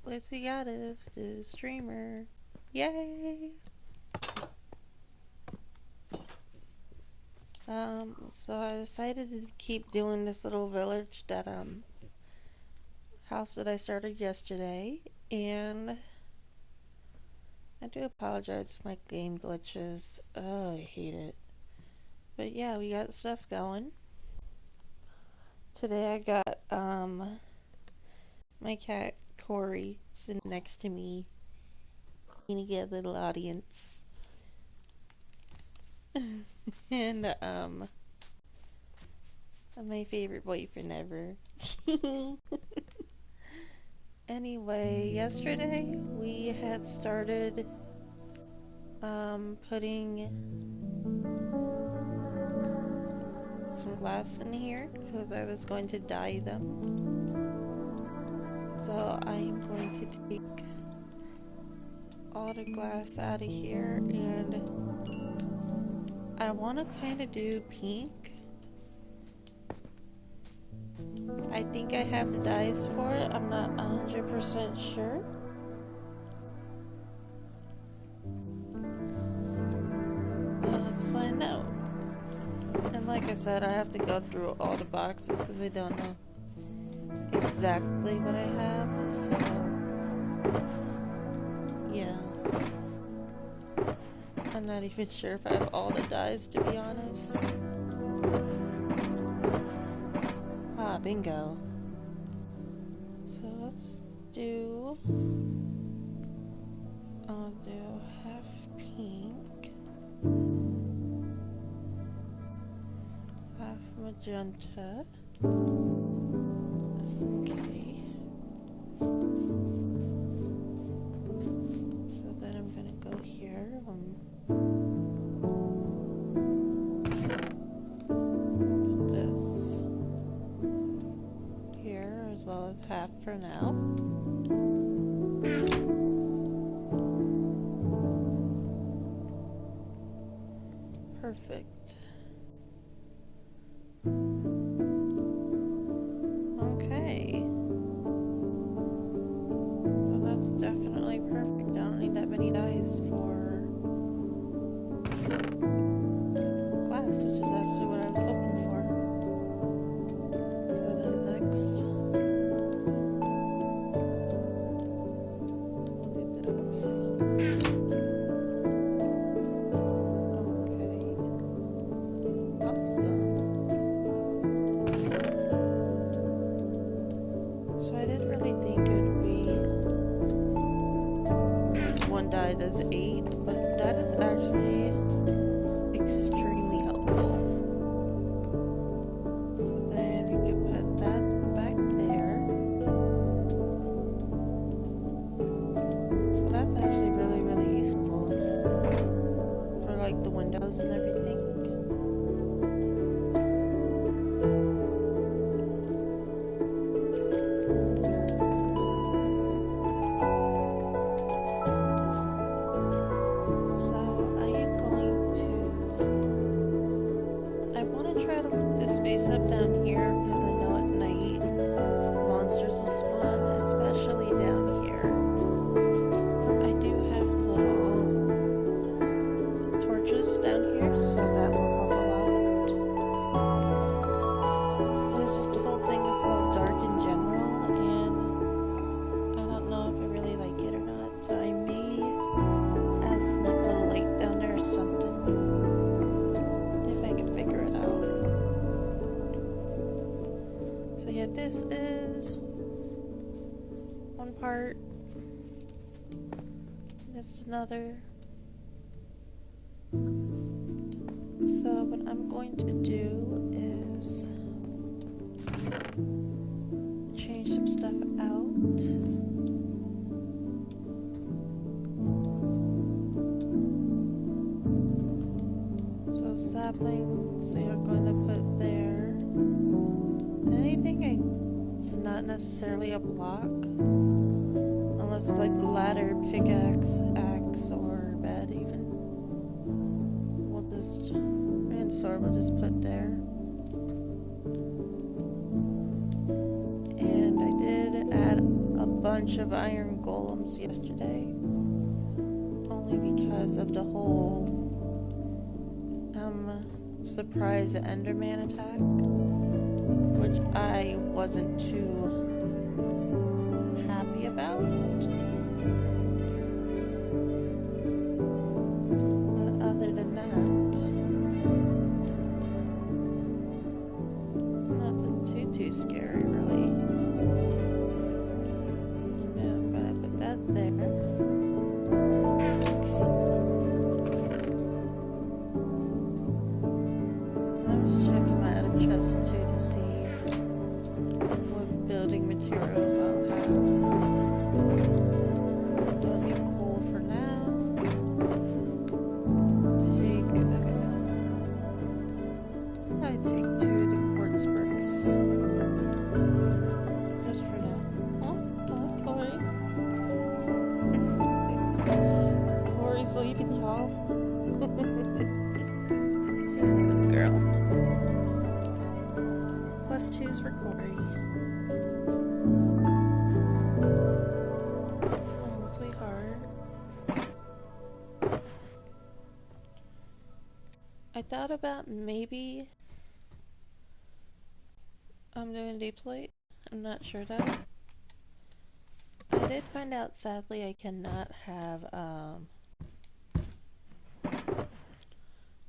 Blitzy Goddess, the streamer. Yay! So I decided to keep doing this little village that, house that I started yesterday, and I do apologize for my game glitches. Oh, I hate it. But yeah, we got stuff going. Today I got, my cat, Corey, sitting next to me. Gonna get a little audience. And, my favorite boyfriend ever. Anyway, yesterday we had started putting some glass in here because I was going to dye them. So I am going to take all the glass out of here, and I want to kind of do pink. I think I have the dyes for it. I'm not 100% sure. Let's find out. And like I said, I have to go through all the boxes because I don't know exactly what I have. So, yeah. I'm not even sure if I have all the dyes, to be honest. Ah, bingo. So let's do... I'll do half pink, half magenta. Okay. So then I'm gonna go here. Put this here as well as half for now. Perfect. Okay. So that's definitely perfect. I don't need that many dyes for glass, which is actually what I was hoping for. So then next, we'll do this. Does 8, but that is actually extremely helpful. So then we can put that back there. So that's actually really, really useful for like the windows and everything. Up down here because I know at night monsters will spawn, especially down here. I do have little torches down here, so that will help a lot. It's just the whole thing is so dark in general, and I don't know if I really like it or not, so I may add some like, little light down there or something if I can figure it out. So yeah, this is one part, just another. So what I'm going to do is change some stuff out. So saplings we are going to put there. Anything it's not necessarily a block, unless it's like the ladder, pickaxe, axe, or bed even. We'll just, and sword we'll just put there. And I did add a bunch bunch of iron golems yesterday, only because of the whole surprise Enderman attack, which I wasn't too happy about. But other than that, nothing too scary, really. And now I'm gonna put that there. Okay. I'm just checking my other chest too to see what building materials I'll have. That'll be cool for now. I take 2 of the quartz bricks. Just for now. Oh, Corey. Corey's leaving, y'all. She's a good girl. +2s for Corey. Oh, sweetheart. I thought about maybe I'm doing deep slate. I'm not sure though. I did find out, sadly, I cannot have,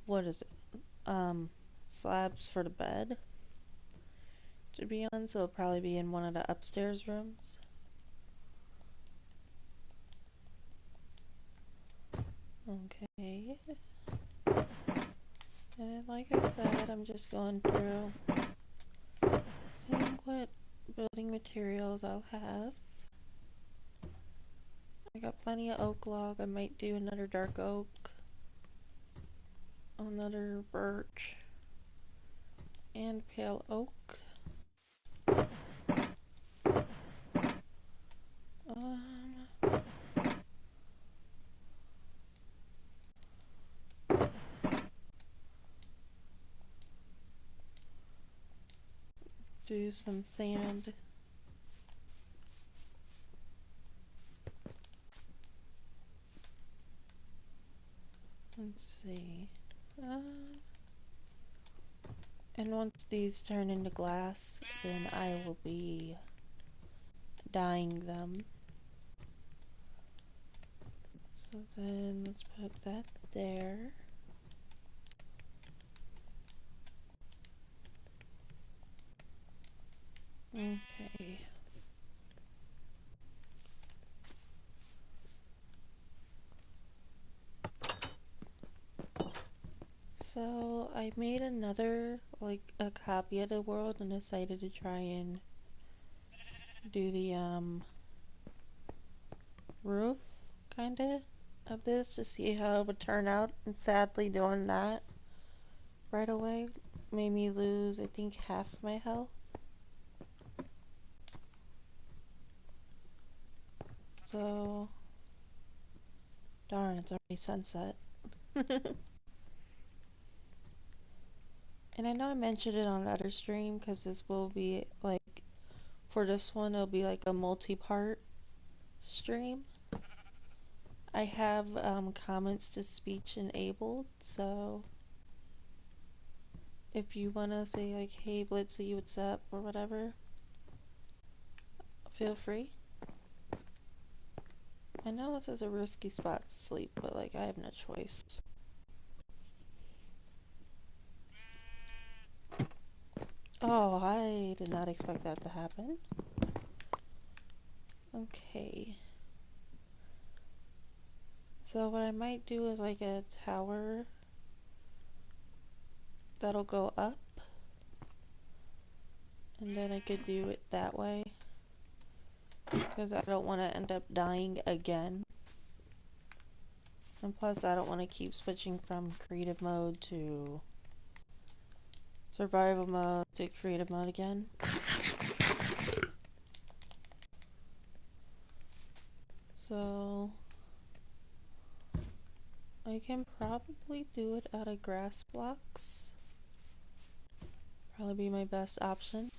what is it? Slabs for the bed to be on, so it'll probably be in one of the upstairs rooms. Okay. And like I said, I'm just going through seeing what building materials I'll have. I got plenty of oak log. I might do another dark oak, another birch, and pale oak. Do some sand. Let's see. And once these turn into glass, then I will be dyeing them. So then let's put that there. Okay. So I made another, like, a copy of the world and decided to try and do the roof kinda of this to see how it would turn out, and sadly doing that right away made me lose, I think, half my health. So darn, it's already sunset. And I know I mentioned it on another stream because this will be like, for this one it'll be like a multi-part stream. I have comments to speech enabled, so if you want to say like, hey Blitzy, what's up, or whatever, feel free. I know this is a risky spot to sleep, but like, I have no choice. Oh, I did not expect that to happen. Okay. So what I might do is like a tower that'll go up, and then I could do it that way, because I don't want to end up dying again. And plus I don't want to keep switching from creative mode to survival mode to creative mode again. So I can probably do it out of grass blocks. Probably be my best option.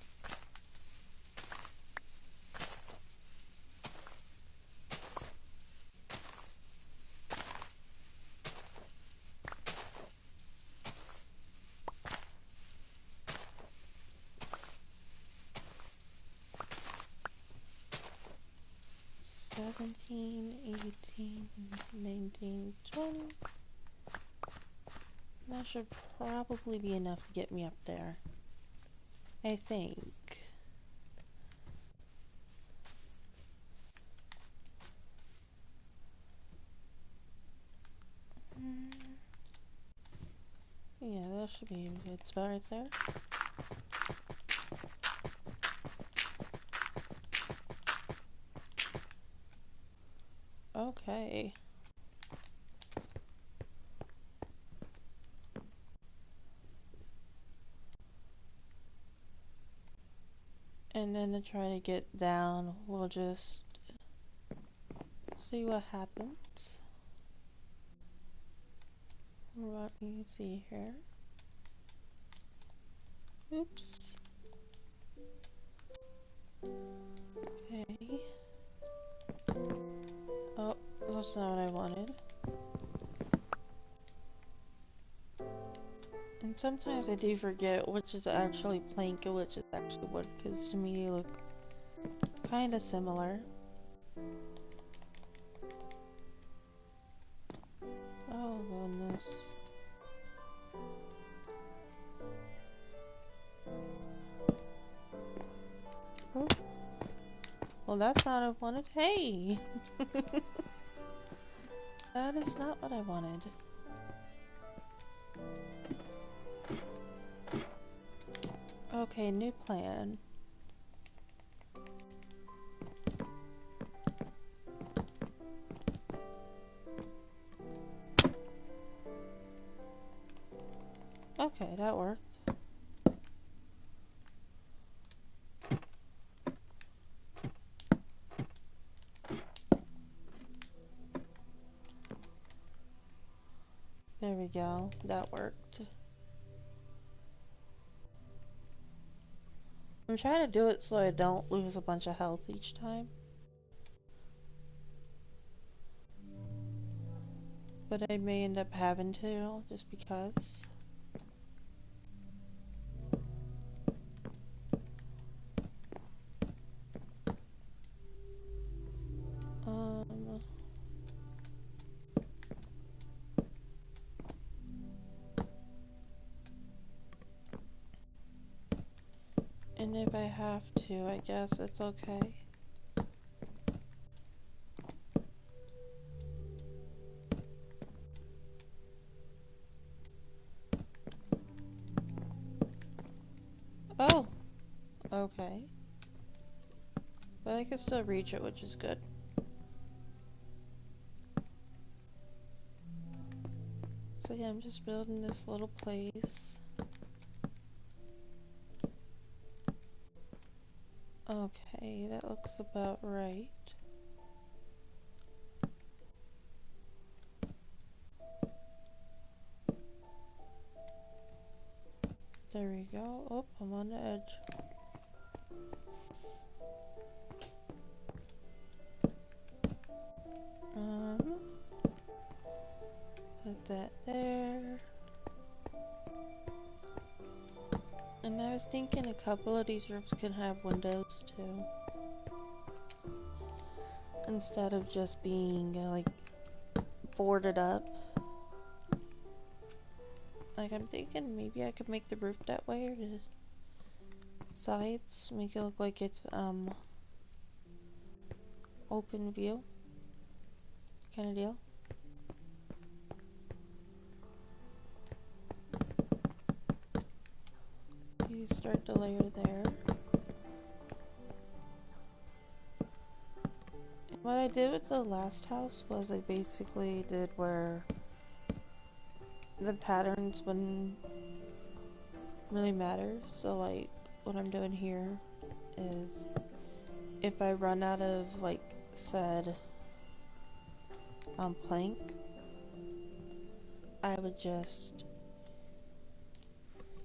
17, 18, 19, 20. That should probably be enough to get me up there. I think. Yeah, that should be a good spot right there. Okay. And then to try to get down, we'll just see what happens. Let me see here. Oops. Okay. Oh, that's not what I wanted. And sometimes I do forget which is actually plank and which is actually wood, because to me they look kind of similar. Oh goodness. Oh. Well, that's not what I wanted. Hey! That is not what I wanted. Okay, new plan. Okay, that worked. There we go. That worked. I'm trying to do it so I don't lose a bunch of health each time. But I may end up having to, just because. And if I have to, I guess it's okay. Oh! Okay. But I can still reach it, which is good. So yeah, I'm just building this little place. Okay, that looks about right. There we go. Oh, I'm on the edge. Put that there. And I was thinking a couple of these rooms can have windows too. Instead of just being like boarded up. Like I'm thinking maybe I could make the roof that way, or the sides, make it look like it's open view kind of deal. You start the layer there. And what I did with the last house was I basically did where the patterns wouldn't really matter. So like what I'm doing here is if I run out of like said plank, I would just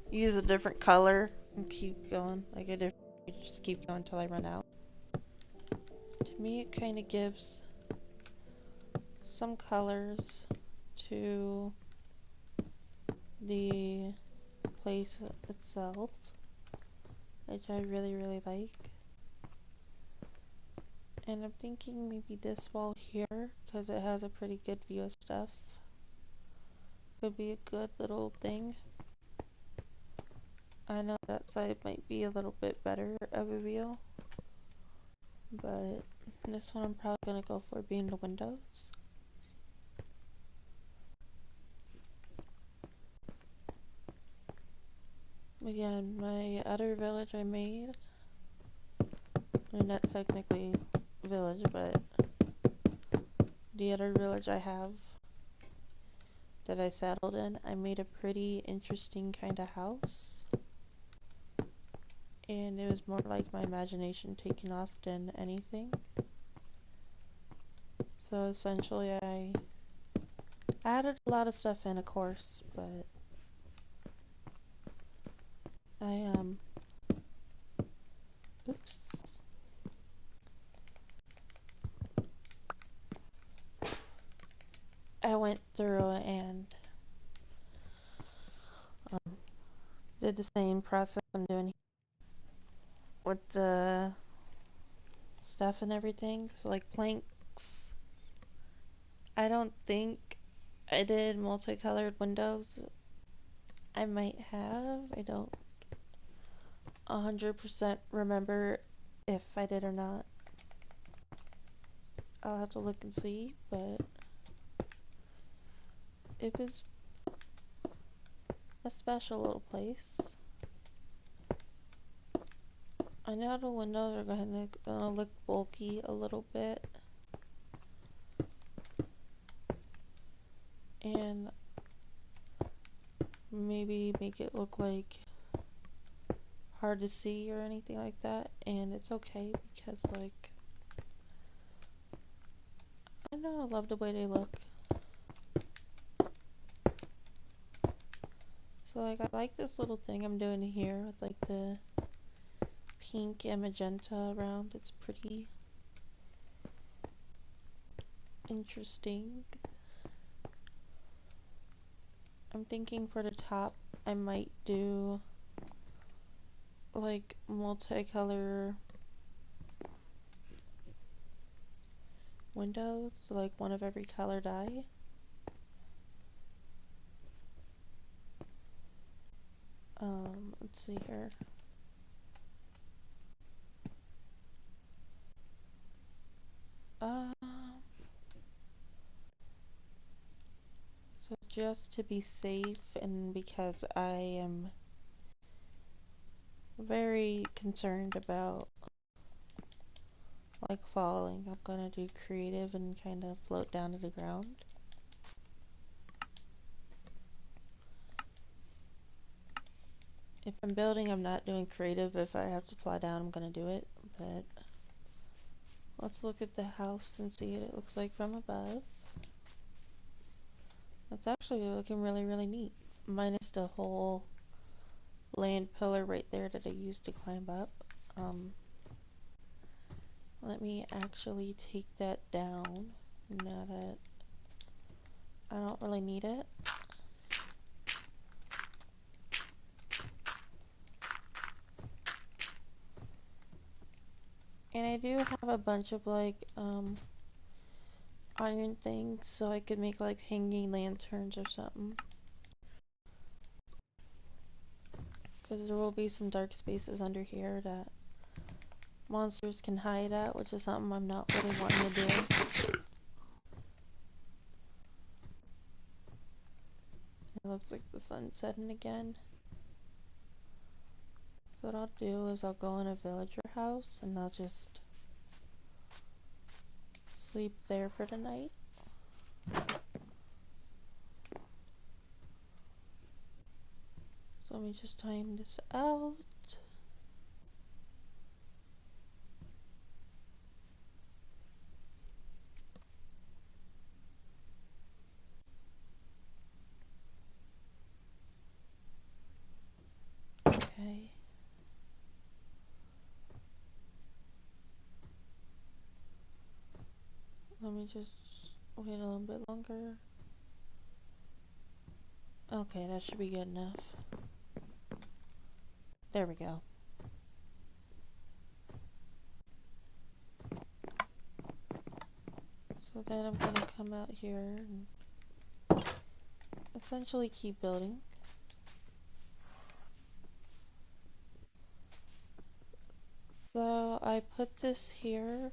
use a different color and keep going. Like a different, just keep going until I run out. To me, it kind of gives some colors to the place itself, which I really, really like. And I'm thinking maybe this wall here, because it has a pretty good view of stuff. Could be a good little thing. I know that side might be a little bit better of a view, but this one I'm probably going to go for being the windows. Again, my other village I made, I mean not technically village, but the other village I have that I settled in, I made a pretty interesting kind of house. And it was more like my imagination taking off than anything. So essentially I added a lot of stuff in, of course, but I oops. I went through and did the same process I'm doing here with the stuff and everything. So like planks. I don't think I did multicolored windows. I might have. I don't 100% remember if I did or not. I'll have to look and see, but it was a special little place. I know the windows are gonna look bulky a little bit, and maybe make it look like hard to see or anything like that, and it's okay because like I know I love the way they look. So like I like this little thing I'm doing here with like the pink and magenta around. It's pretty interesting. I'm thinking for the top I might do like multicolor windows, so like one of every color dye. Let's see here. Um, so just to be safe and because I am very concerned about like falling, I'm gonna do creative and kind of float down to the ground. If I'm building, I'm not doing creative. If I have to fly down, I'm gonna do it. But let's look at the house and see what it looks like from above. It's actually looking really, really neat. Minus the whole land pillar right there that I used to climb up. Let me actually take that down now that I don't really need it. And I do have a bunch of like iron things so I could make like hanging lanterns or something. Because there will be some dark spaces under here that monsters can hide at, which is something I'm not really wanting to do. It looks like the sun's setting again. So what I'll do is I'll go in a villager house and I'll just sleep there for the night. So let me just time this out. Okay. Let me just wait a little bit longer. Okay, that should be good enough. There we go. So then I'm gonna come out here and essentially keep building. So I put this here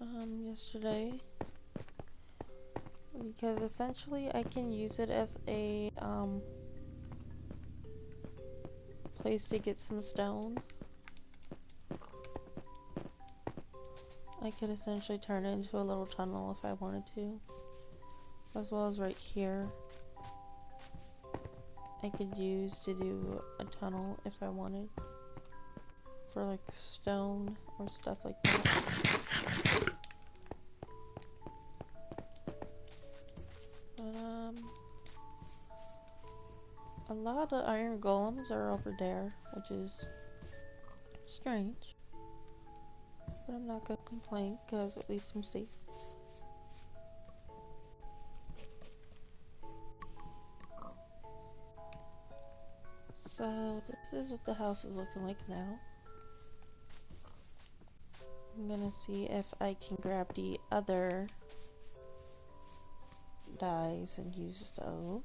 yesterday because essentially I can use it as a place to get some stone. I could essentially turn it into a little tunnel if I wanted to, as well as right here I could use to do a tunnel if I wanted, for like stone or stuff like that. But a lot of the iron golems are over there, which is strange. But I'm not gonna complain, because at least I'm safe. So this is what the house is looking like now. I'm gonna see if I can grab the other dyes and use those.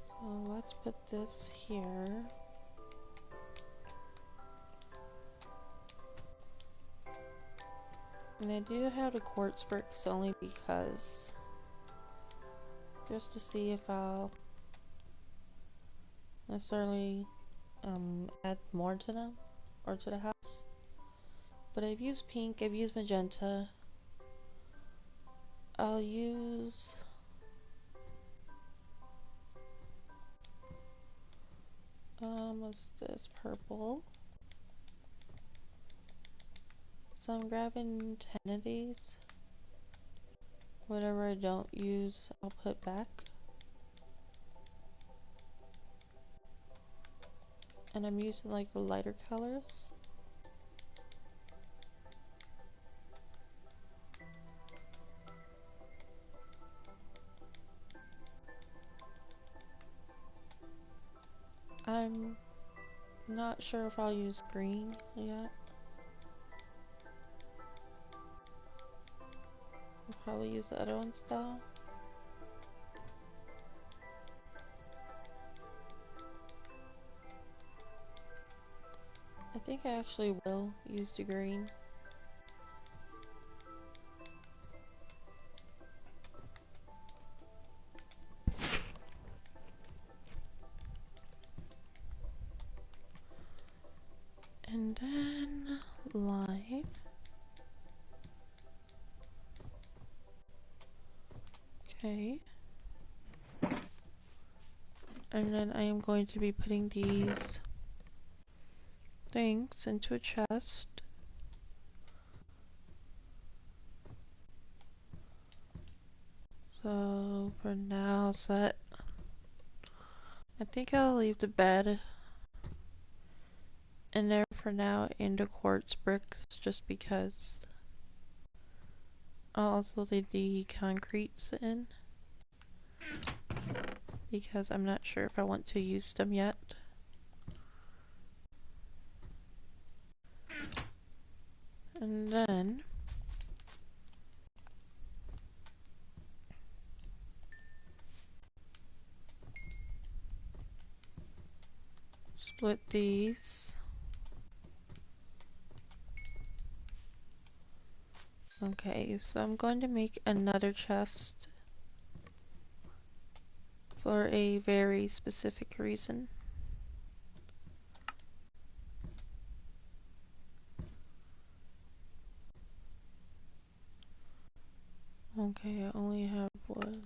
So let's put this here. And I do have the quartz bricks only because, just to see if I'll necessarily add more to them or to the house. But I've used pink, I've used magenta. I'll use what's this, purple. So I'm grabbing 10 of these. Whatever I don't use, I'll put back. And I'm using like the lighter colors. I'm not sure if I'll use green yet. I'll probably use the other ones though. I think I actually will use the green. And then lime. Okay. And then I am going to be putting these things into a chest. So for now, set. I think I'll leave the bed in there for now and the quartz bricks just because. I'll also leave the concretes in because I'm not sure if I want to use them yet. And then split these. Okay, so I'm going to make another chest for a very specific reason. Okay, I only have wood.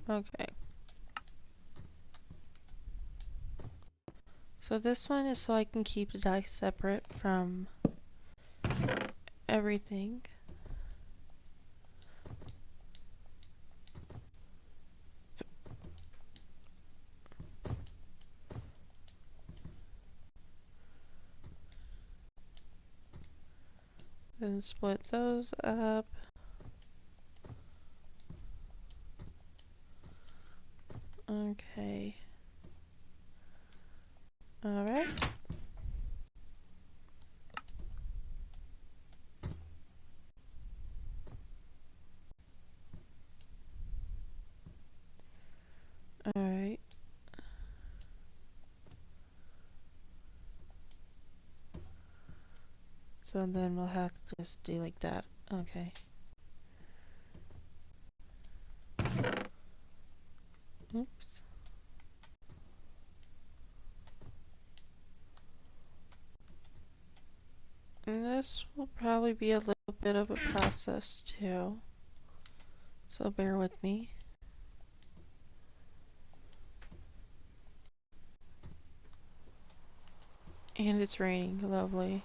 Okay. So this one is so I can keep the dice separate from everything. Then split those up. Okay. Alright. Alright. So then we'll have to just do like that. Okay. Oops. And this will probably be a little bit of a process too. So bear with me. And it's raining. Lovely.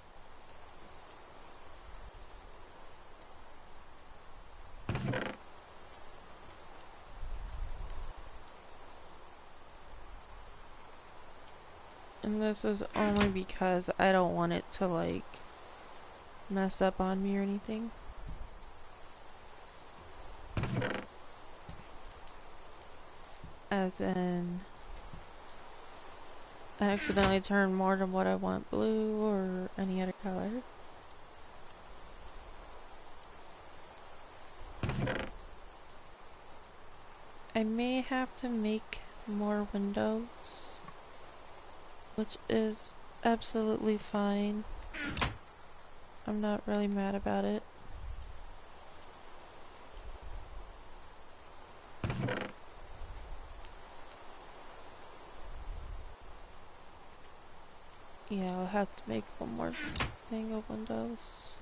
And this is only because I don't want it to like mess up on me or anything. As in, I accidentally turn more than what I want blue or any other color. I may have to make more windows, which is absolutely fine. I'm not really mad about it. Yeah, I'll have to make one more thing of windows.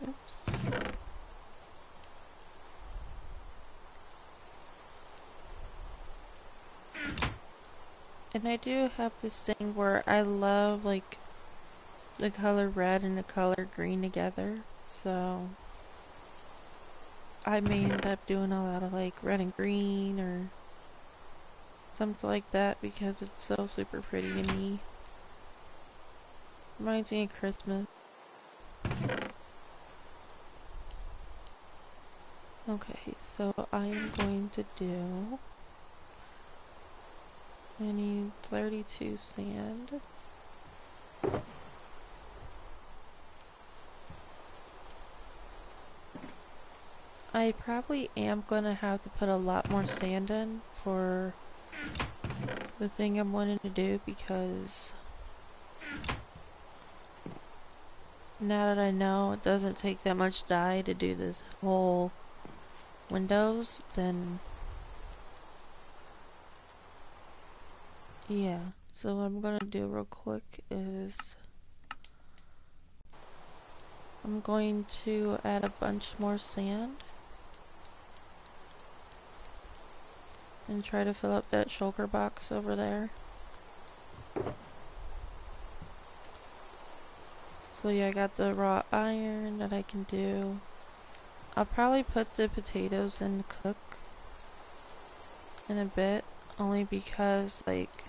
Oops. And I do have this thing where I love like the color red and the color green together, so I may end up doing a lot of like red and green or something like that because it's so super pretty to me. Reminds me of Christmas. Okay, so I am going to do, I need 32 sand. I probably am gonna have to put a lot more sand in for the thing I'm wanting to do because now that I know it doesn't take that much dye to do this whole windows, then yeah. So what I'm gonna do real quick is I'm going to add a bunch more sand and try to fill up that shulker box over there. So yeah, I got the raw iron that I can do. I'll probably put the potatoes in to cook in a bit, only because like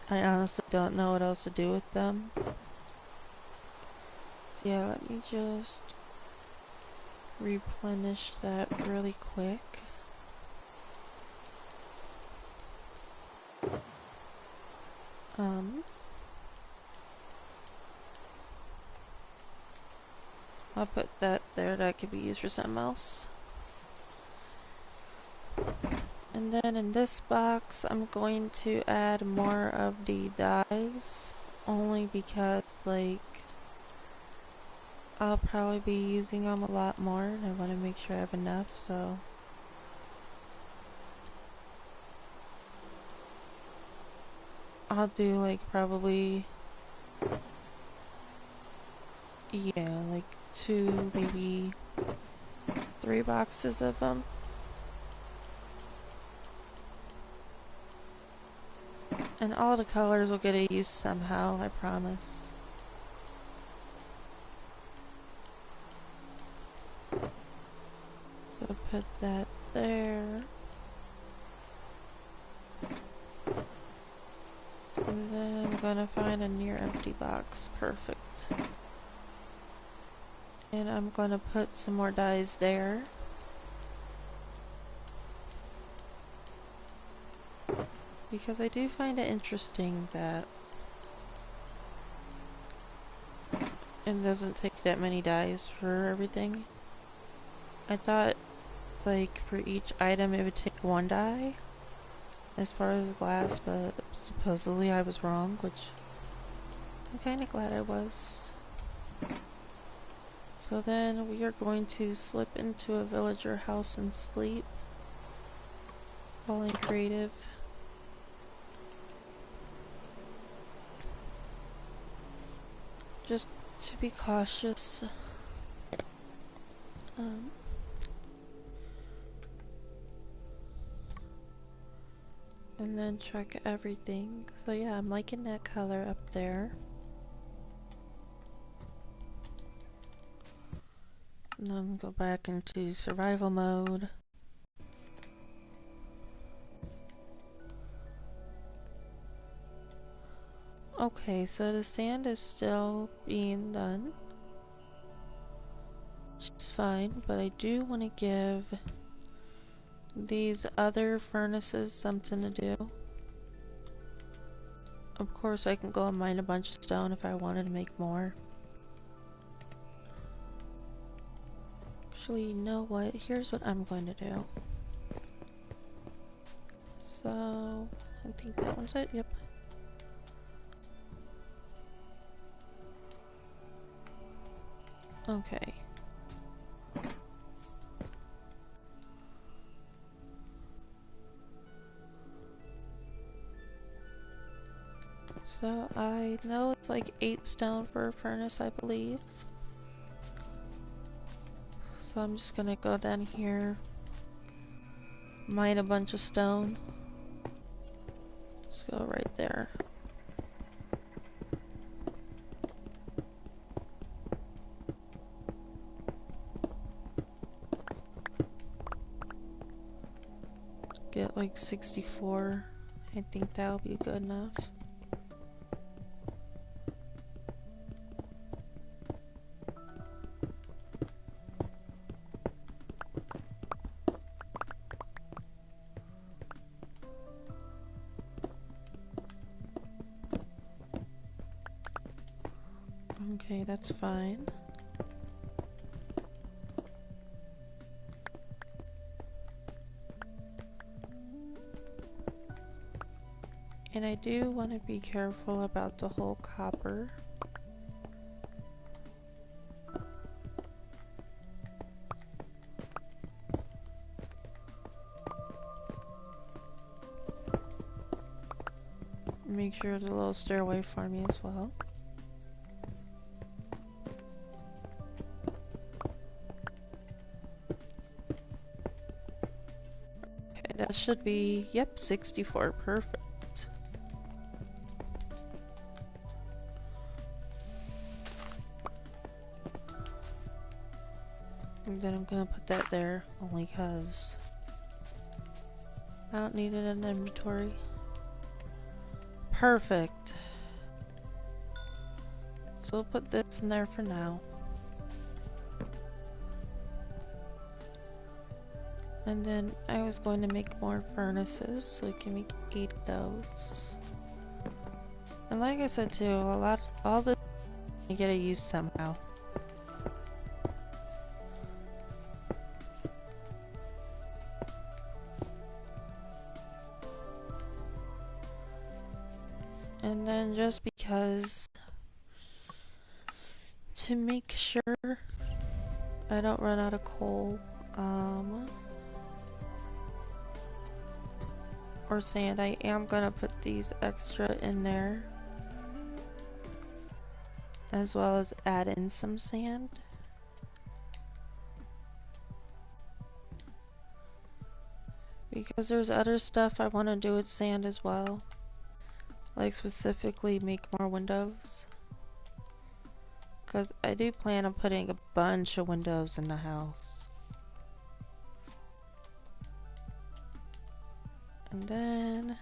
I honestly don't know what else to do with them. So yeah, let me just replenish that really quick. I'll put that there, that could be used for something else. And then in this box, I'm going to add more of the dyes, only because like I'll probably be using them a lot more and I want to make sure I have enough, so I'll do like probably, yeah, like 2, maybe 3 boxes of them. And all the colors will get a use somehow, I promise. So put that there. And then I'm gonna find a near empty box. Perfect. And I'm gonna put some more dyes there. Because I do find it interesting that it doesn't take that many dyes for everything. I thought like for each item it would take 1 dye as far as glass, but supposedly I was wrong, which I'm kinda glad I was. So then we are going to slip into a villager house and sleep while in creative. Just to be cautious. And then check everything. So yeah, I'm liking that color up there. And then go back into survival mode. Okay, so the sand is still being done, which is fine, but I do want to give these other furnaces something to do. Of course, I can go and mine a bunch of stone if I wanted to make more. Actually, you know what? Here's what I'm going to do. So, I think that one's it. Yep. Okay. So I know it's like 8 stone for a furnace, I believe. So I'm just gonna go down here, mine a bunch of stone. Just go right there. Get like 64. I think that'll be good enough. Okay, that's fine. And I do want to be careful about the whole copper. Make sure there's a little stairway for me as well. Okay, that should be, yep, 64, perfect. And then I'm gonna put that there, only cause I don't need it in the inventory. Perfect. So we'll put this in there for now. And then I was going to make more furnaces, so I can make 8 of those. And like I said too, all this you gotta use somehow. And then just because, to make sure I don't run out of coal, or sand, I am gonna put these extra in there, as well as add in some sand. Because there's other stuff I want to do with sand as well. Like specifically make more windows. Because I do plan on putting a bunch of windows in the house. And then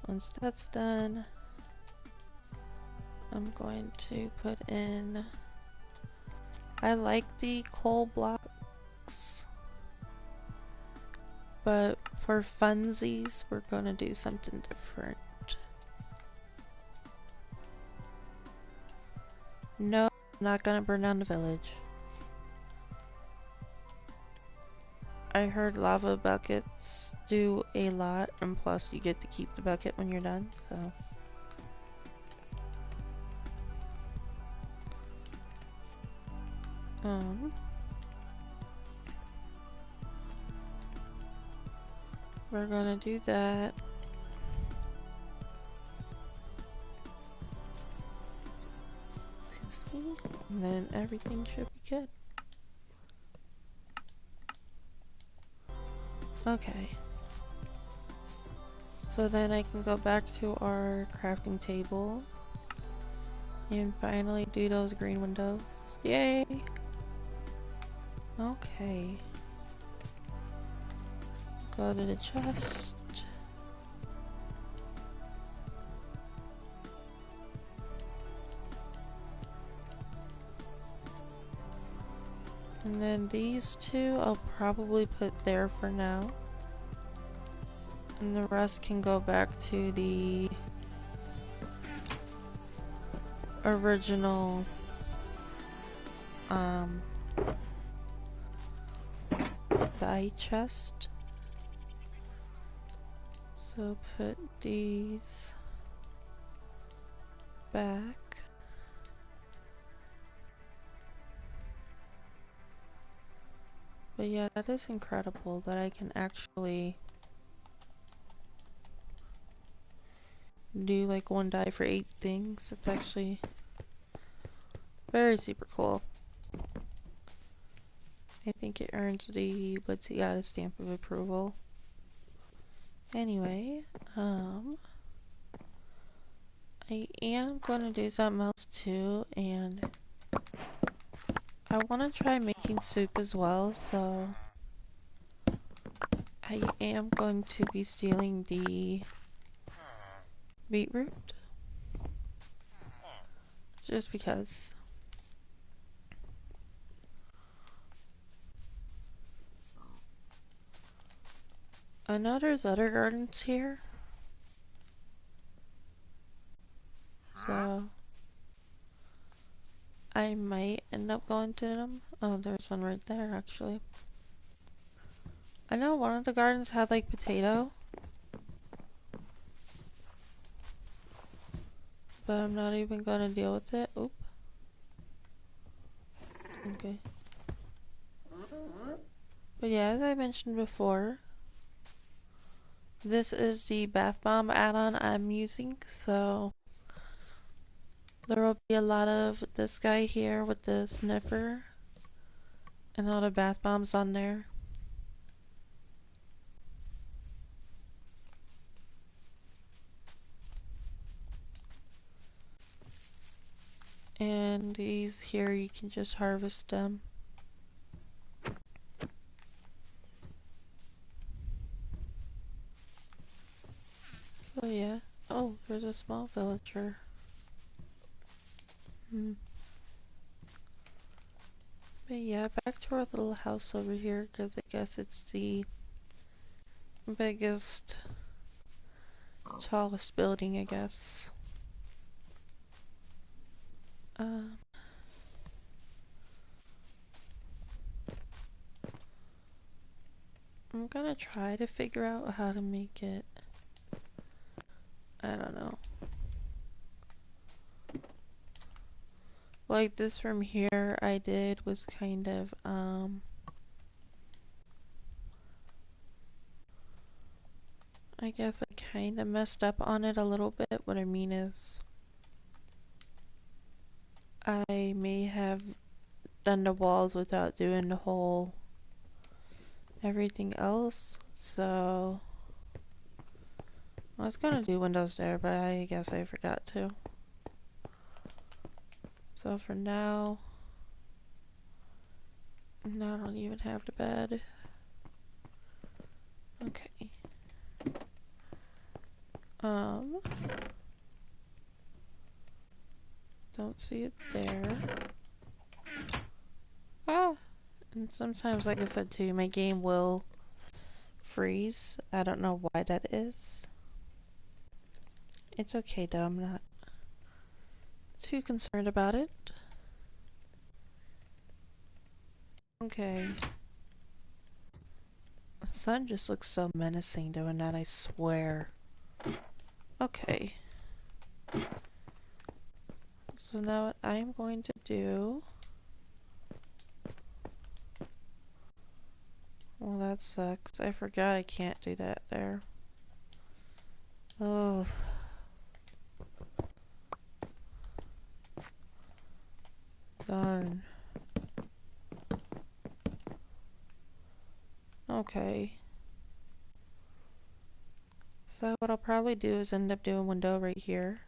Once that's done, I'm going to put in... I like the coal blocks, but for funsies, we're gonna do something different. No, I'm not gonna burn down the village. I heard lava buckets do a lot, and plus you get to keep the bucket when you're done, so... We're gonna do that. Excuse me. And then everything should be good. Okay. So then I can go back to our crafting table and finally do those green windows. Yay! Okay. Go to the chest. And then these two I'll probably put there for now. And the rest can go back to the original dye chest. So put these back. But yeah, that is incredible that I can actually do like one dye for 8 things. It's actually very super cool. I think it earned the BlitzyGoddess stamp of approval. Anyway, I am going to do something else too, and I want to try making soup as well, so I am going to be stealing the beetroot. Just because. I know there's other gardens here. So I might end up going to them. Oh, there's one right there actually. I know one of the gardens had like potato. But I'm not even gonna deal with it. Oop. Okay. But yeah, as I mentioned before, this is the bath bomb add-on I'm using, so there will be a lot of this guy here with the sniffer and all the bath bombs on there. And these here, you can just harvest them. Oh yeah. Oh, there's a small villager. But yeah, back to our little house over here, because I guess it's the biggest, tallest building, I guess. I'm gonna try to figure out how to make it. I don't know. Like this from here I did was kind of, I guess I kind of messed up on it a little bit. What I mean is, I may have done the walls without doing the whole everything else, so I was gonna do windows there, but I guess I forgot to. So for now, no, I don't even have the bed. Okay. Don't see it there. Ah! And sometimes, like I said too, my game will freeze. I don't know why that is. It's okay though, I'm not too concerned about it. Okay. The sun just looks so menacing doing that, I swear. Okay. So now what I'm going to do... Well, that sucks. I forgot I can't do that there. Oh. Darn. Okay. So what I'll probably do is end up doing a window right here.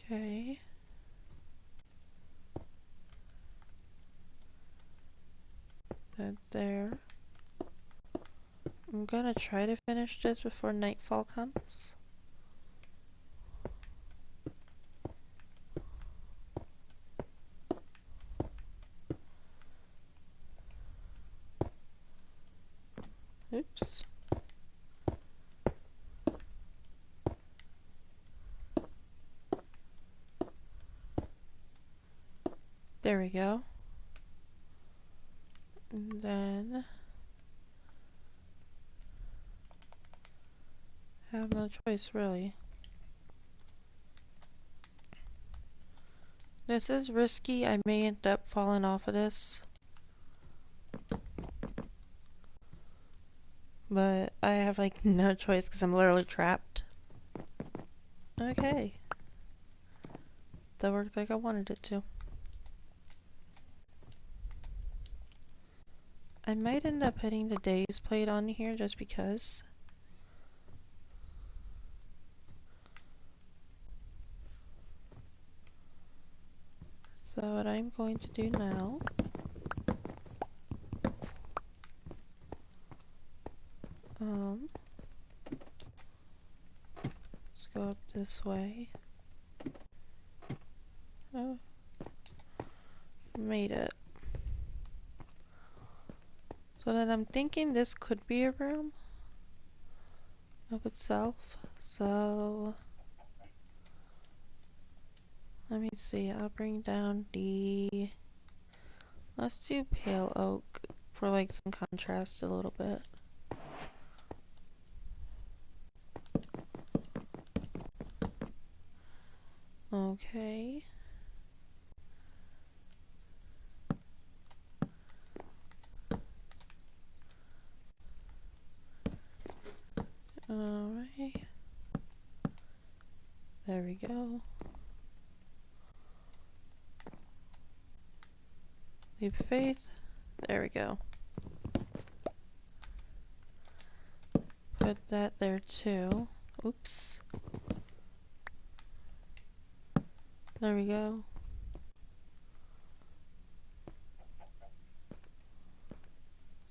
Okay. That there. I'm gonna try to finish this before nightfall comes. Oops. There we go. And then have no choice really. This is risky. I may end up falling off of this. But I have like no choice because I'm literally trapped. Okay. That worked like I wanted it to. I might end up putting the days plate on here just because. So what I'm going to do now, let's go up this way. Oh, made it. So then I'm thinking this could be a room of itself. So let me see, I'll bring down the, let's do pale oak for like some contrast a little bit. Okay. Alright. There we go. Leap of faith. There we go. Put that there too. Oops. There we go.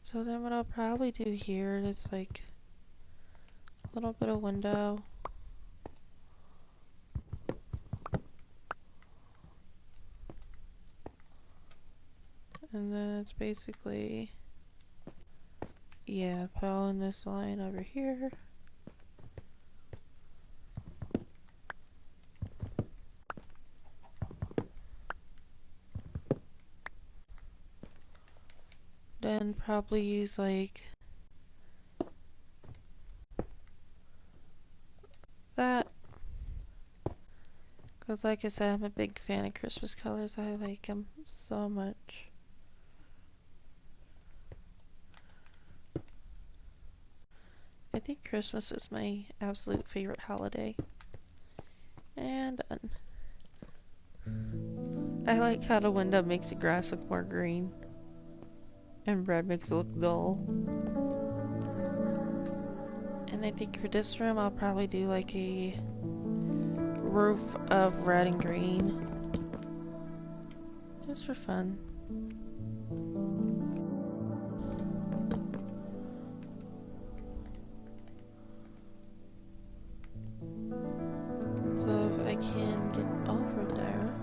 So then what I'll probably do here is like a little bit of window. And then it's basically, yeah, following this line over here. Then probably use like that. Because like I said, I'm a big fan of Christmas colors. I like them so much. I think Christmas is my absolute favorite holiday. And done. I like how the window makes the grass look more green. And red makes it look dull. And I think for this room I'll probably do like a roof of red and green. just for fun. So if I can get over there,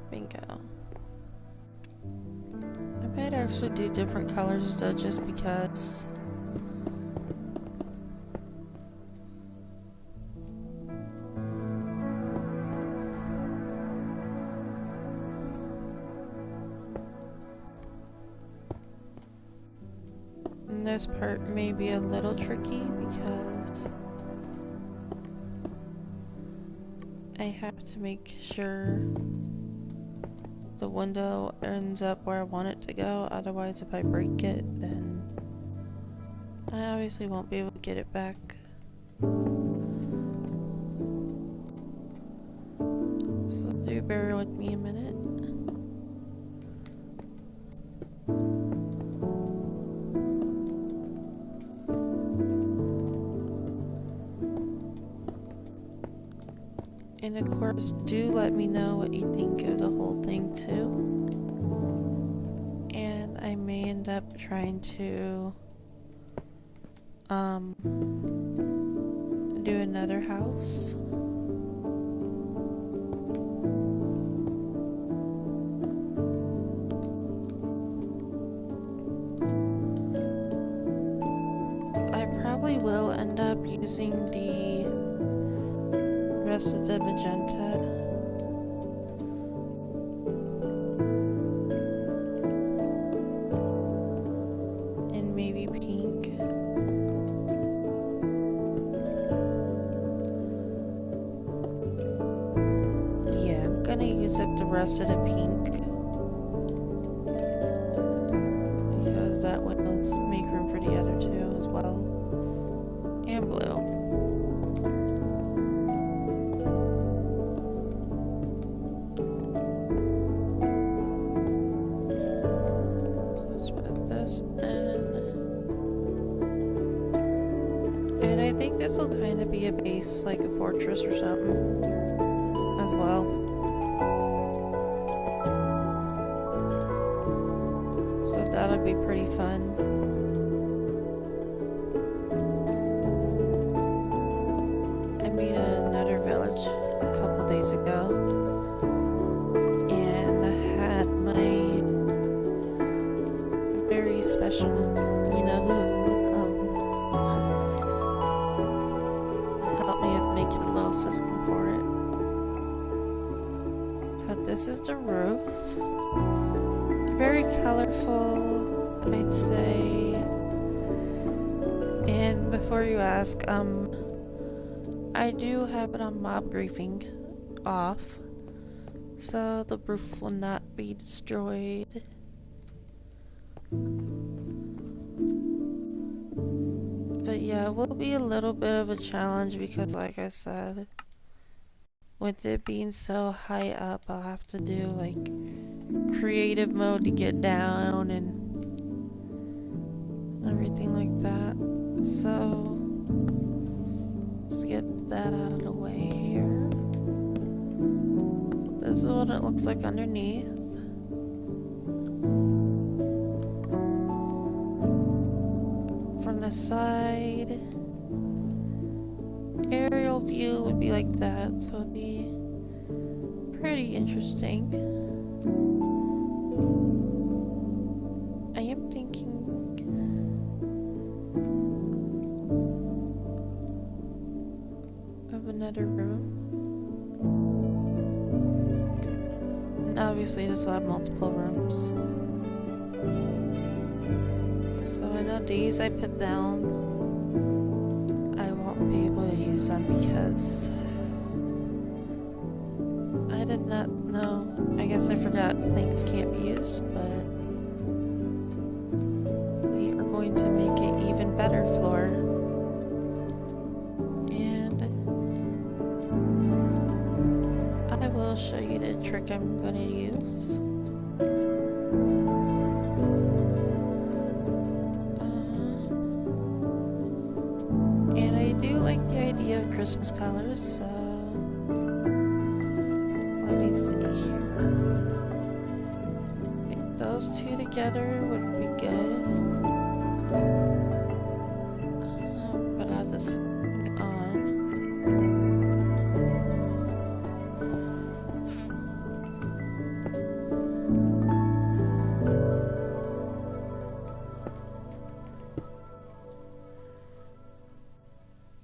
bingo. I might actually do different colors though, just because. And this part may be a little tricky because I have to make sure the window ends up where I want it to go, otherwise if I break it then I obviously won't be able to get it back. So do bear with me a minute. And of course, do let me know what you think of the whole thing too. And I may end up trying to do another house. I probably will end up using the rest of the magenta. And maybe pink. Yeah, I'm gonna use up the rest of the pink. Because that will make room for the other two as well. And blue. And I think this will kind of be a base, like a fortress or something, as well. So that'll be pretty fun. I made another village a couple days ago, and I had my very special, you know who, help me make it a little system for it. So this is the roof. Very colorful, I'd say. And before you ask, I do have it on mob griefing off, so the roof will not be destroyed. But yeah, it will be a little bit of a challenge because, like I said, with it being so high up, I'll have to do like creative mode to get down and everything like that. So let's get that out of the way here. This is what it looks like underneath. From the side, aerial view would be like that, so it'd be pretty interesting. I am thinking of another room. And obviously this will have multiple rooms. So I know these I put down, I won't be able to use them because I did not know. I guess I forgot planks can't be used, but we are going to make it even better floor. And I will show you the trick I'm going to use. And I do like the idea of Christmas colors, so let me see here. those two together would be good. But I have this thing on.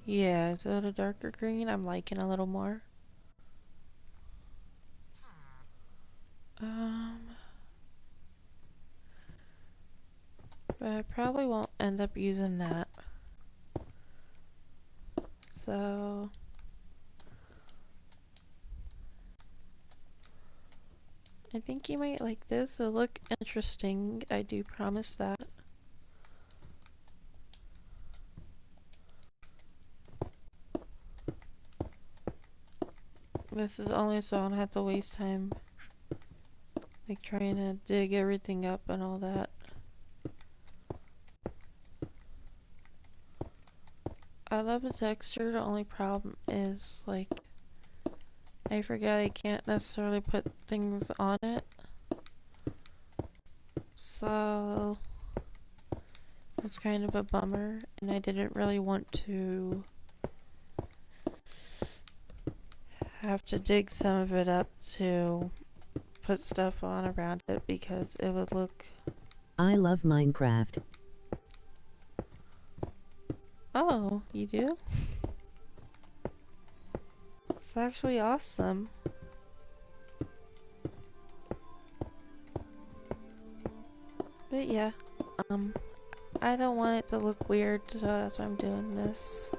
Yeah, so the darker green I'm liking a little more. But I probably won't end up using that. So I think you might like this. It'll look interesting. I do promise that. This is only so I don't have to waste time like trying to dig everything up and all that. I love the texture. The only problem is like I forget I can't necessarily put things on it. So it's kind of a bummer, and I didn't really want to have to dig some of it up to put stuff on around it because it would look... I love Minecraft. Oh, you do? It's actually awesome. But yeah, I don't want it to look weird, so that's why I'm doing this.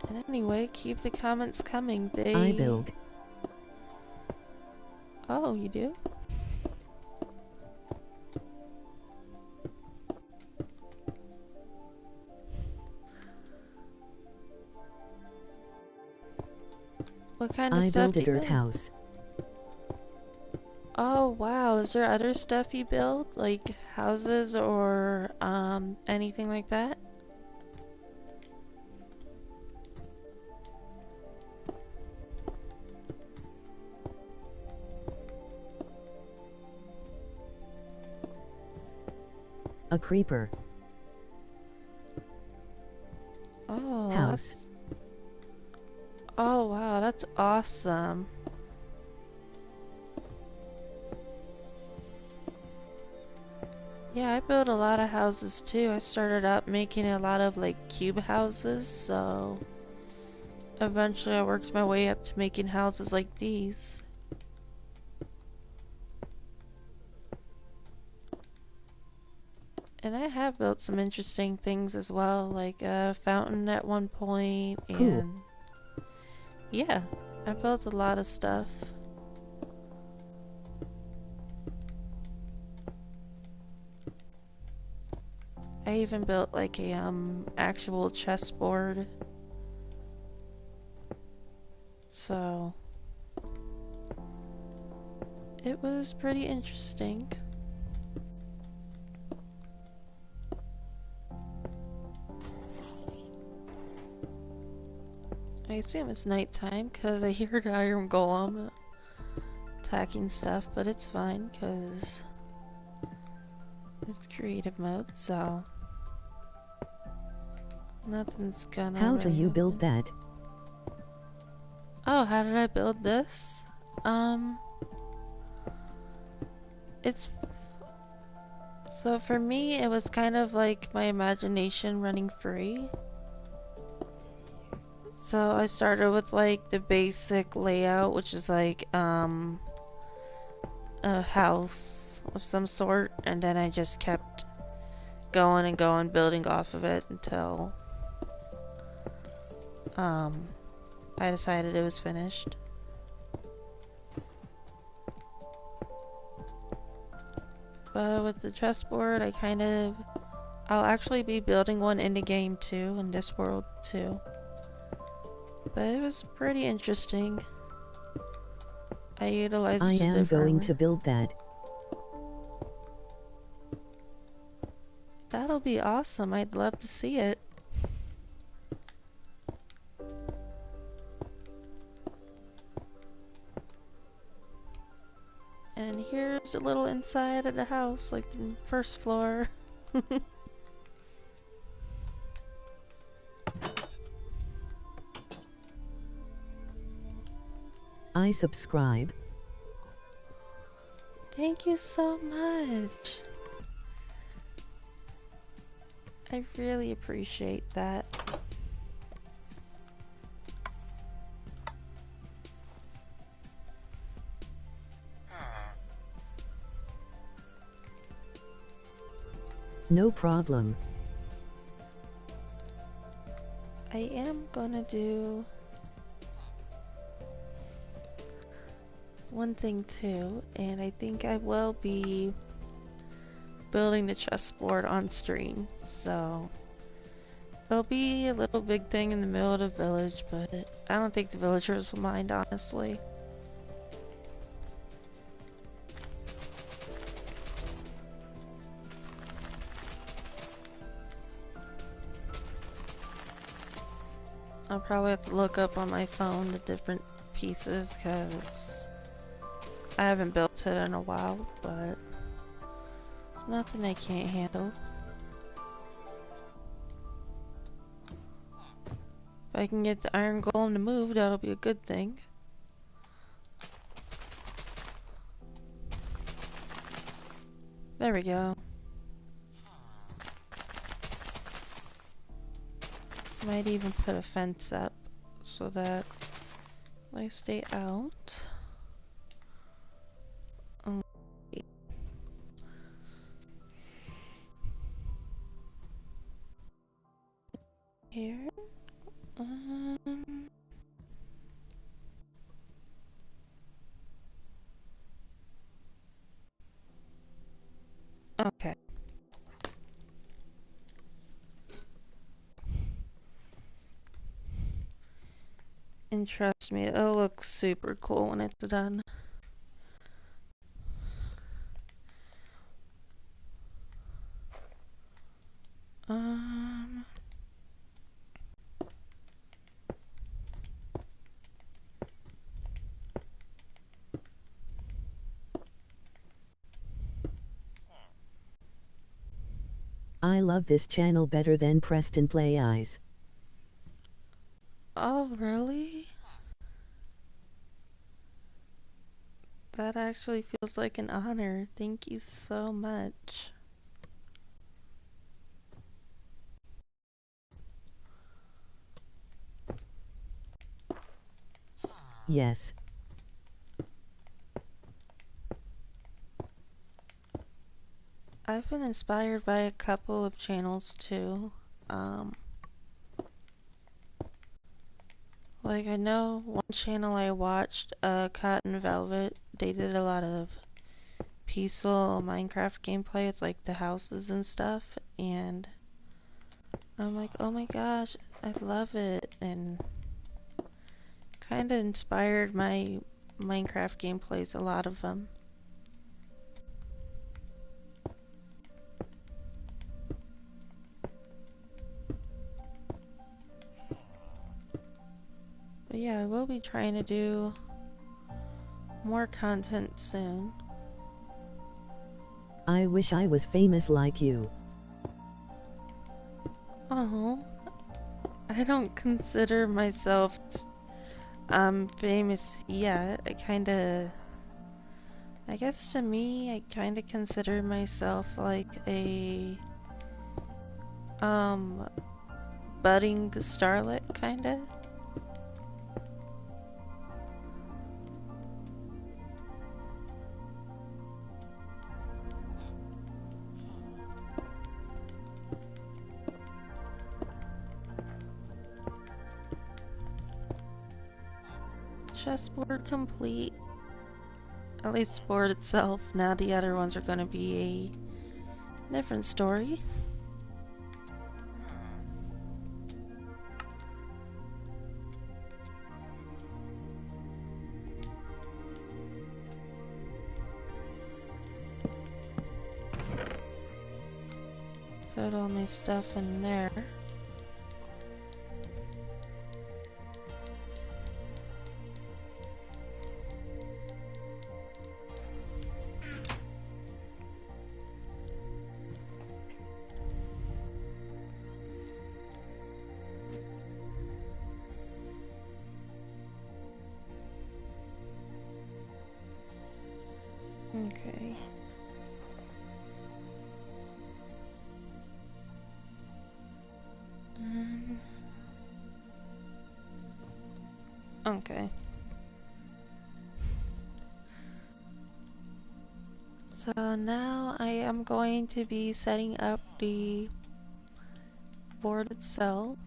And anyway, keep the comments coming. I build. Oh, you do? What kind of stuff do you build? I build a dirt house. Oh wow, is there other stuff you build? Like houses or anything like that? A creeper. Oh, house. Oh wow, that's awesome. Yeah, I built a lot of houses too. I started out making a lot of like cube houses, so eventually I worked my way up to making houses like these. And I have built some interesting things as well, like a fountain at one point, and cool. Yeah, I built a lot of stuff. I even built like a actual chessboard. So it was pretty interesting. I assume it's nighttime because I hear the iron golem attacking stuff, but it's fine because it's creative mode, so nothing's gonna How really do you build happen. that? Oh, how did I build this? It's... So for me, it was kind of like my imagination running free. So I started with like the basic layout, which is like a house of some sort, and then I just kept going and going, building off of it until I decided it was finished. But with the chessboard, I'll actually be building one in the game too, in this world too. But it was pretty interesting. I utilized I am going to build that. That'll be awesome. I'd love to see it. And here's just a little inside of the house, like the first floor. I subscribe. Thank you so much. I really appreciate that. No problem. I am gonna do one thing too, and I think I will be building the chessboard on stream, so it'll be a little big thing in the middle of the village, but I don't think the villagers will mind, honestly. I'll probably have to look up on my phone the different pieces, because I haven't built it in a while, but it's nothing I can't handle. If I can get the iron golem to move, that'll be a good thing. There we go. Might even put a fence up so that they stay out. Here. Okay. And trust me, it'll look super cool when it's done. I love this channel better than Preston Play Eyes. Oh, really? That actually feels like an honor. Thank you so much. Yes. I've been inspired by a couple of channels too. Like I know one channel I watched, Cotton Velvet, they did a lot of peaceful Minecraft gameplay with like the houses and stuff, and I'm like, oh my gosh, I love it, and kinda inspired my Minecraft gameplays, a lot of them. But yeah, I will be trying to do more content soon. I wish I was famous like you. Oh, I don't consider myself famous yet. I guess to me, I kinda consider myself like a budding starlet kinda. Chessboard complete. At least the board itself. Now the other ones are gonna be a different story. Put all my stuff in there. Okay. So now I am going to be setting up the board itself.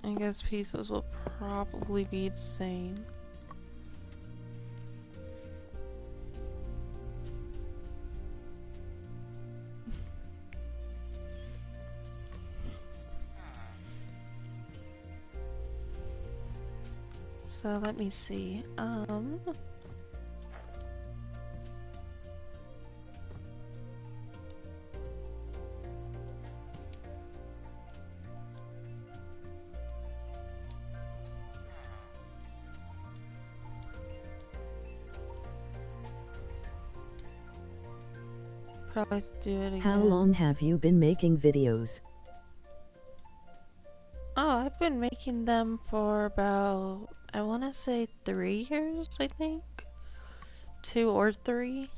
I guess pieces will probably be the same. So let me see. Probably do it again. How long have you been making videos? Oh, I've been making them for about, I want to say 3 years, I think. 2 or 3.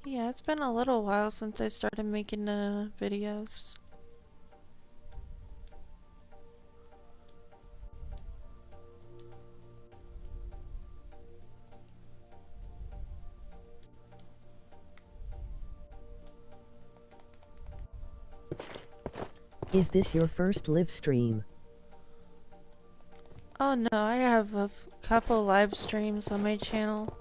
Yeah, it's been a little while since I started making the videos. Is this your first live stream? Oh no, I have a couple live streams on my channel.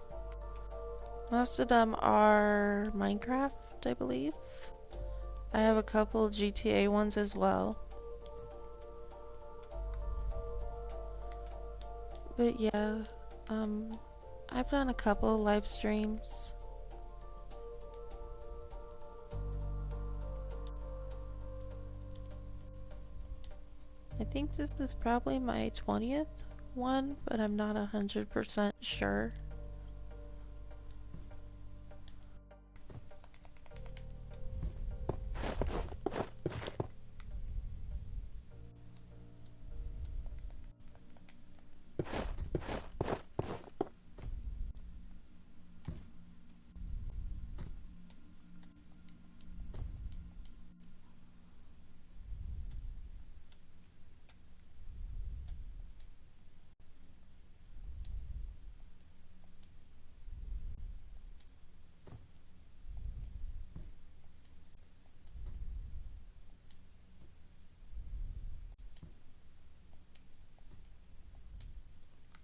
Most of them are Minecraft, I believe. I have a couple GTA ones as well. But yeah, I've done a couple live streams. I think this is probably my 20th one, but I'm not 100% sure.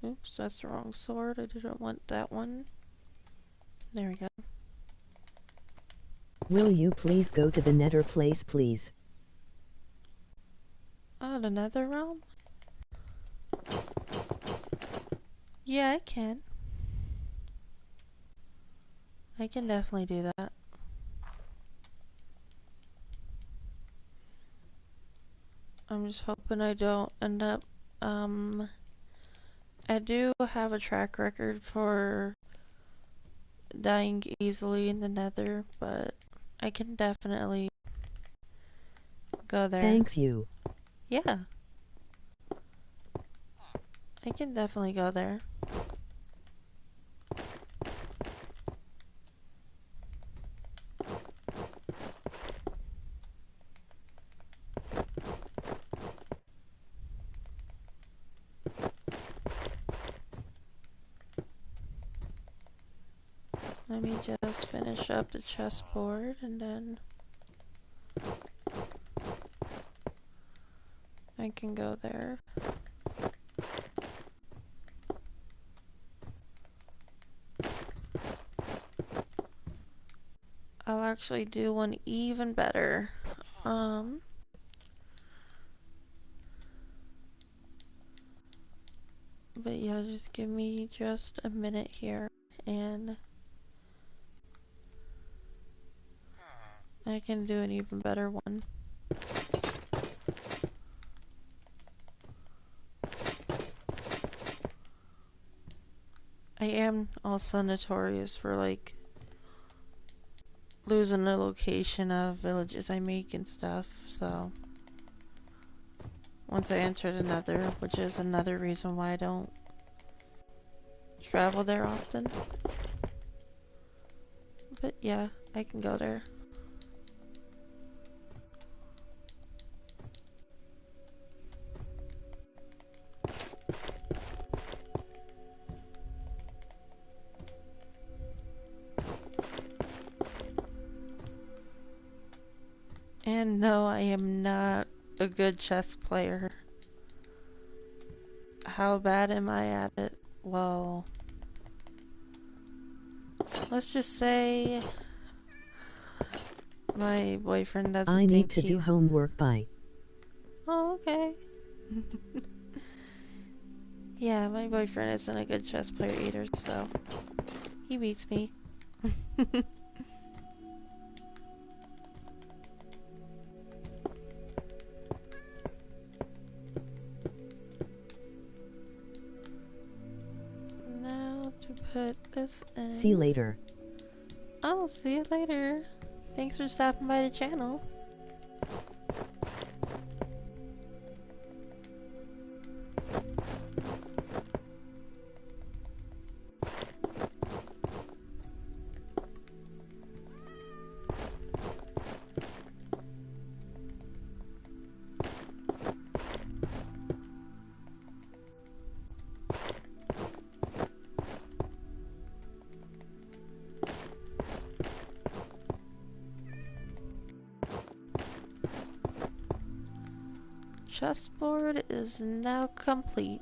Oops, that's the wrong sword. I didn't want that one. There we go. Will you please go to the nether place, please? Oh, the nether realm? Yeah, I can. I can definitely do that. I'm just hoping I don't end up, I do have a track record for dying easily in the nether, but I can definitely go there. Thanks you. Yeah. I can definitely go there. Let me just finish up the chessboard and then I can go there. I'll actually do one even better. But yeah, just give me just a minute here and I can do an even better one. I am also notorious for like losing the location of villages I make and stuff, so once I entered another, which is another reason why I don't travel there often. But yeah, I can go there. And no, I am not a good chess player. How bad am I at it? Well, let's just say my boyfriend doesn't I need think to do homework. Bye. Oh, okay. Yeah, my boyfriend isn't a good chess player either, so he beats me. Now to put this in. See you later. I'll see you later. Thanks for stopping by the channel. Chessboard is now complete.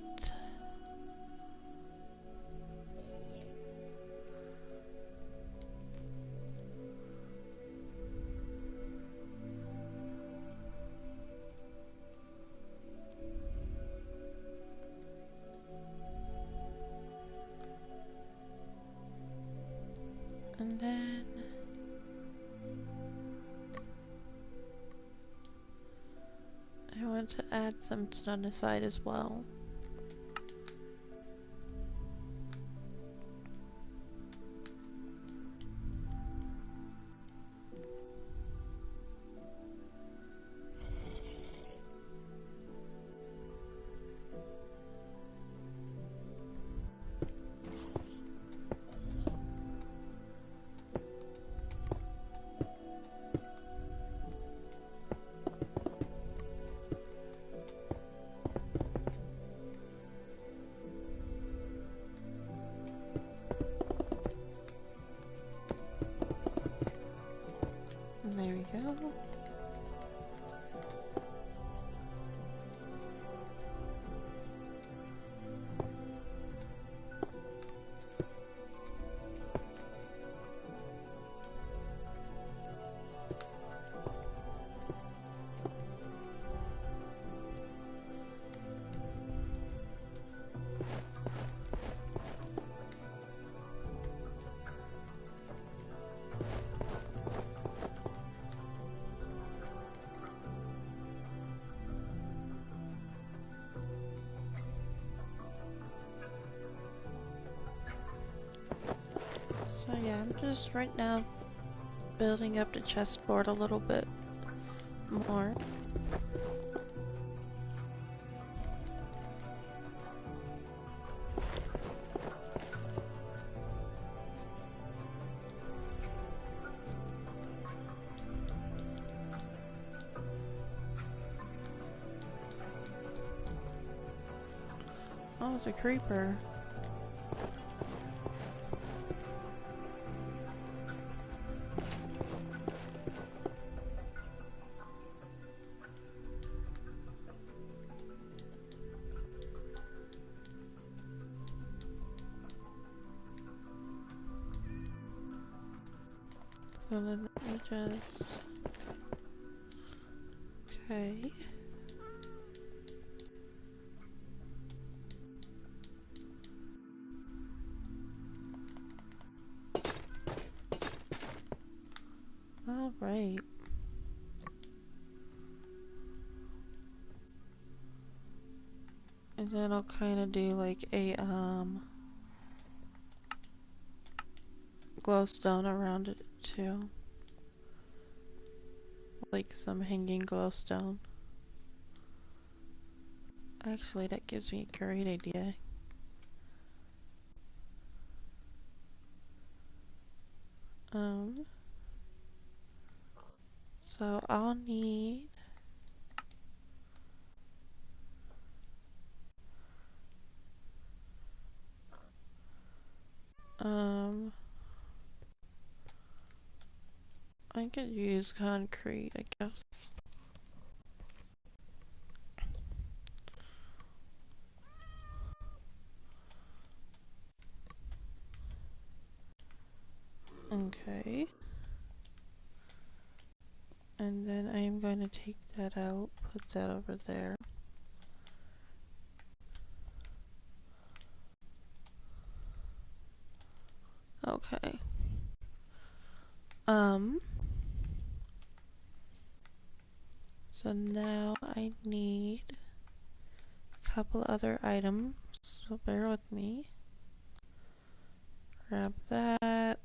And then I want to add something on the side as well. And there we go. So yeah, I'm just right now building up the chessboard a little bit more. Oh, it's a creeper. So then let me just... Okay. Alright. And then I'll kind of do like a glowstone around it too. Like some hanging glowstone. Actually, that gives me a great idea. So I'll need I could use concrete, I guess. Okay. And then I'm going to take that out, put that over there. Okay. So now I need a couple other items, so bear with me. Grab that.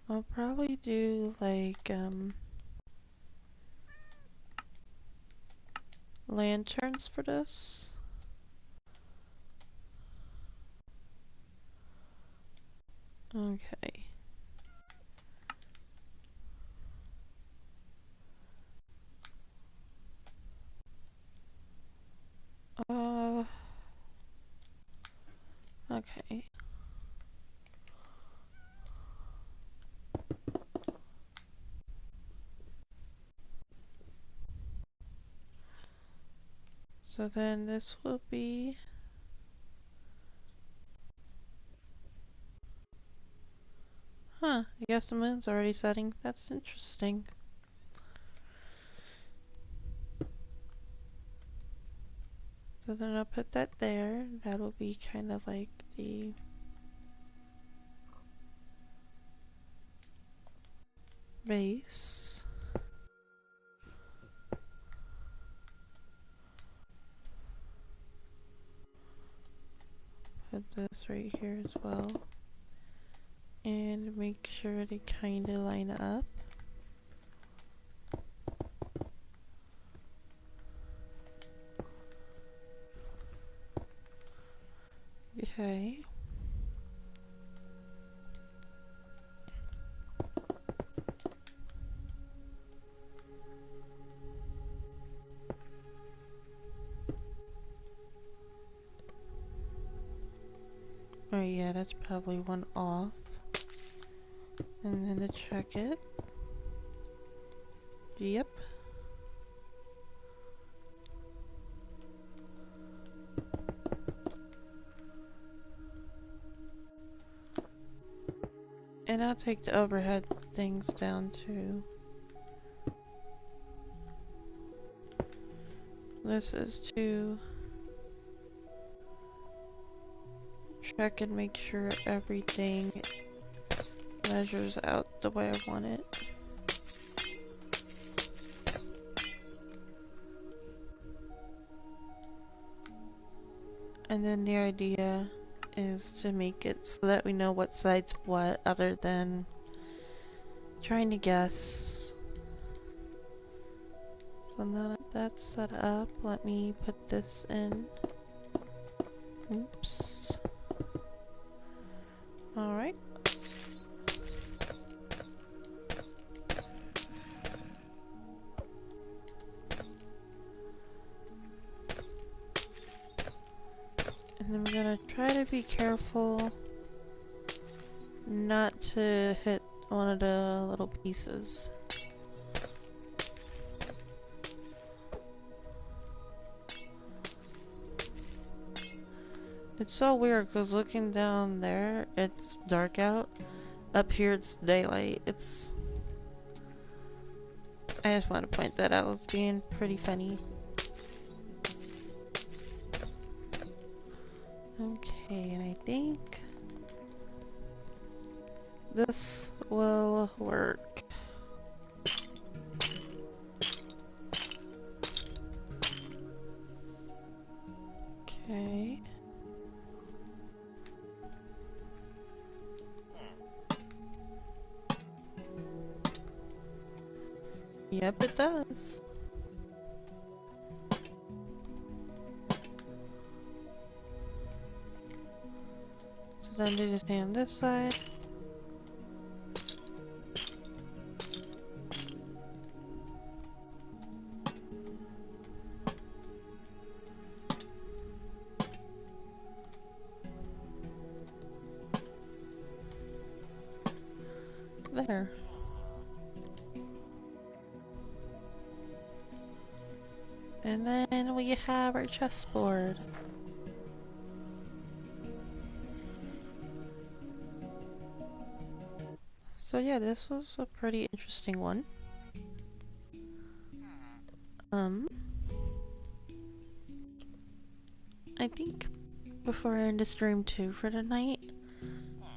I'll probably do like lanterns for this. Okay. Okay. So then this will be I guess the moon's already setting. That's interesting. So then I'll put that there. That'll be kind of like the base. Put this right here as well. And make sure they kind of line up. Okay. Oh yeah, that's probably one off. And then to check it. Yep. And I'll take the overhead things down too. This is to check and make sure everything measures out the way I want it. And then the idea is to make it so that we know what side's what other than trying to guess. So now that that's set up, let me put this in. Oops. Alright. And then we're gonna try to be careful not to hit one of the little pieces. It's so weird because looking down there, it's dark out. Up here, it's daylight. I just want to point that out. It's being pretty funny. Okay, and I think this will work. Okay. Yep, it does. So then do the same on this side. There. And then we have our chessboard. So yeah, this was a pretty interesting one. I think before I end the stream too for tonight,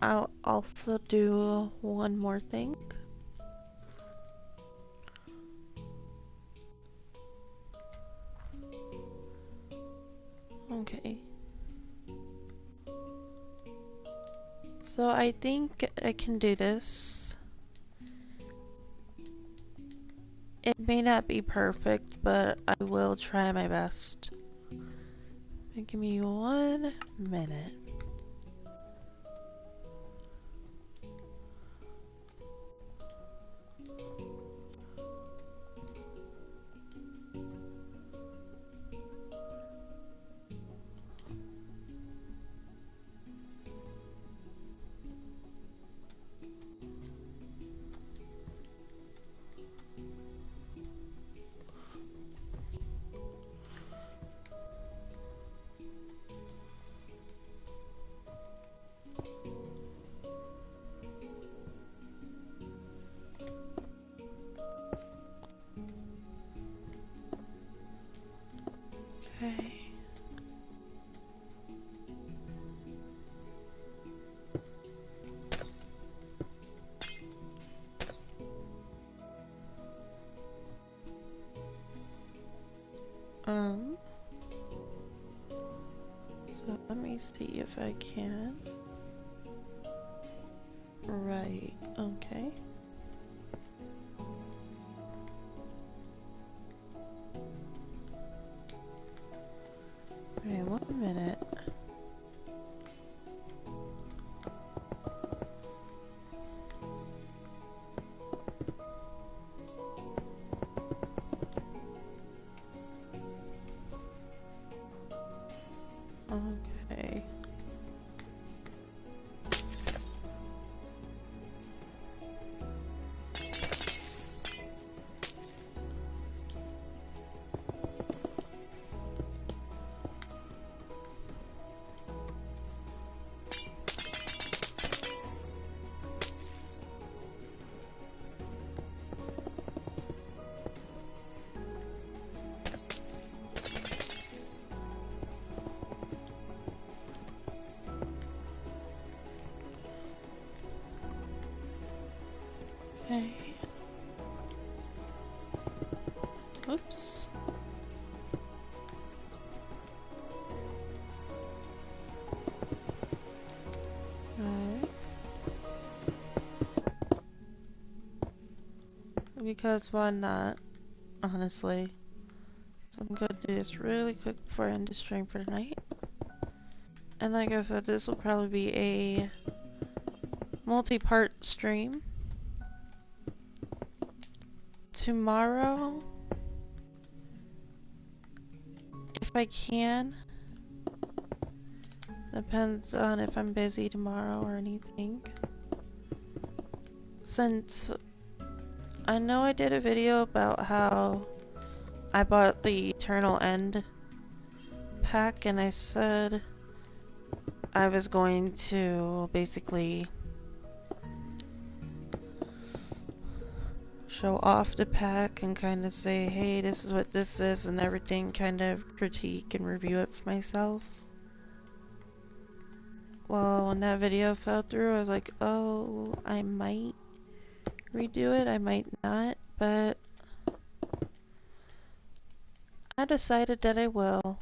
I'll also do one more thing. Okay. So I think I can do this. It may not be perfect, but I will try my best. Give me 1 minute. Okay. So let me see if I can. Right, okay. Okay, 1 minute. Okay. Okay. Oops. Alright. Because why not? Honestly. So I'm gonna do this really quick before I end the stream for tonight. And like I said, this will probably be a multi-part stream. Tomorrow, if I can, depends on if I'm busy tomorrow or anything. Since I know I did a video about how I bought the Eternal End pack, and I said I was going to basically show off the pack and kind of say, hey, this is what this is and everything, kind of critique and review it for myself. well, when that video fell through, I was like, oh, I might redo it, I might not, but I decided that I will.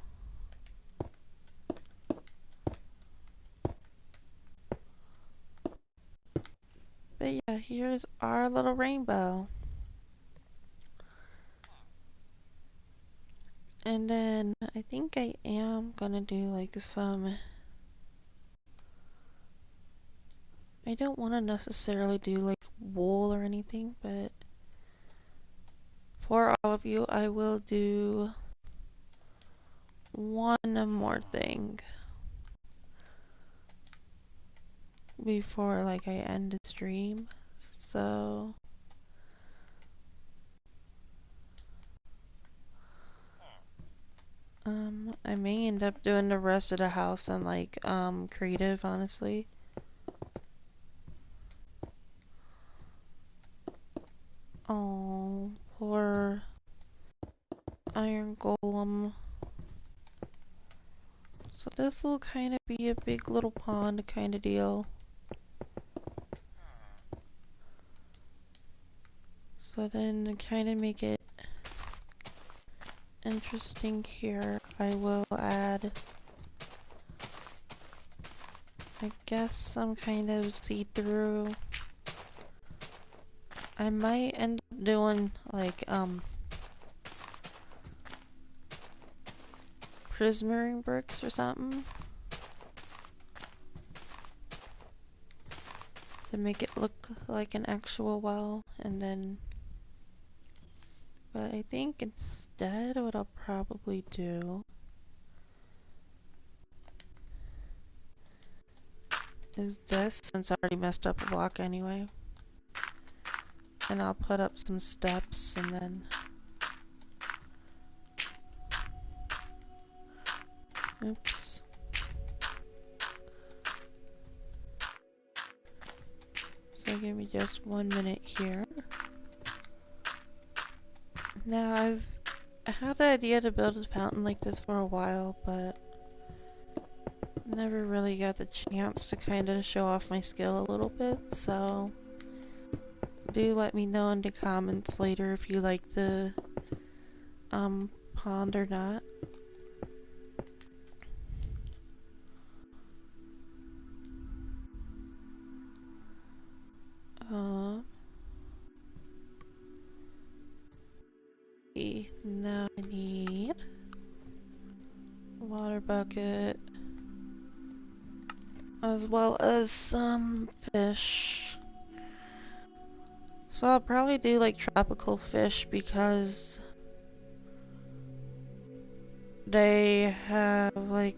But yeah, here's our little rainbow. And then I think I am gonna do like some... I don't want to necessarily do like wool or anything, but for all of you, I will do one more thing before like I end the stream. So I may end up doing the rest of the house in like creative, honestly. Oh, poor iron golem. So this will kind of be a big little pond kind of deal. So then to kind of make it interesting here, I will add, I guess, some kind of see-through. I might end up doing like prismarine bricks or something to make it look like an actual well, and then, but I think instead what I'll probably do is this, since I already messed up a block anyway, and I'll put up some steps and then oops. So give me just 1 minute here. Now I've had the idea to build a fountain like this for a while, but never really got the chance to kind of show off my skill a little bit, so do let me know in the comments later if you like the pond or not. Now I need a water bucket as well as some fish. So I'll probably do like tropical fish because they have like,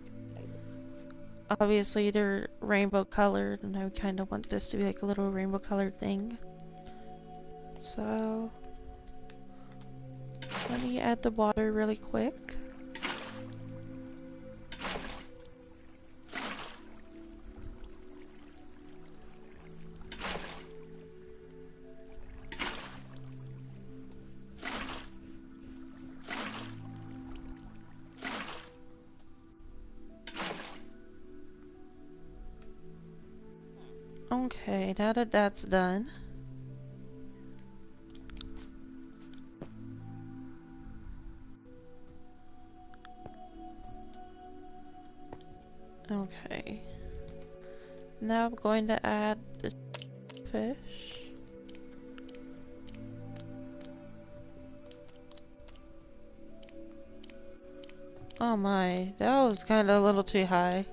obviously they're rainbow colored, and I kind of want this to be like a little rainbow colored thing. So let me add the water really quick. Okay, now that that's done, okay, now I'm going to add the fish. Oh my, that was kind of a little too high.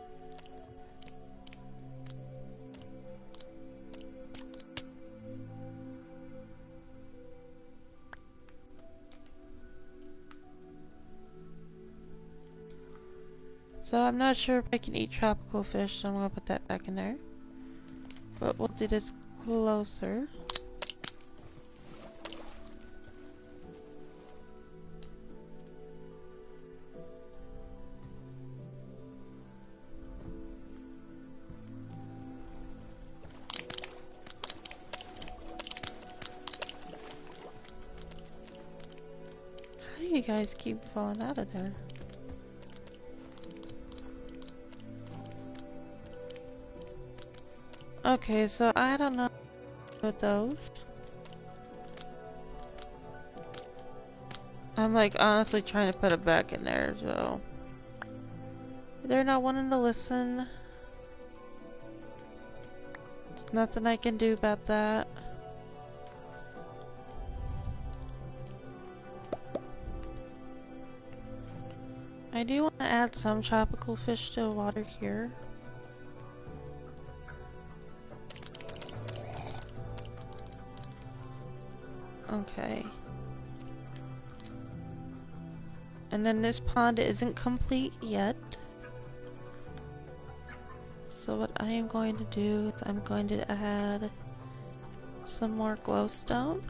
So I'm not sure if I can eat tropical fish, so I'm gonna put that back in there. But we'll do this closer. How do you guys keep falling out of there? Okay, so I don't know with those. I'm like honestly trying to put it back in there, so they're not wanting to listen. There's nothing I can do about that. I do want to add some tropical fish to the water here. Okay. And then this pond isn't complete yet. So what I am going to do is I'm going to add some more glowstone.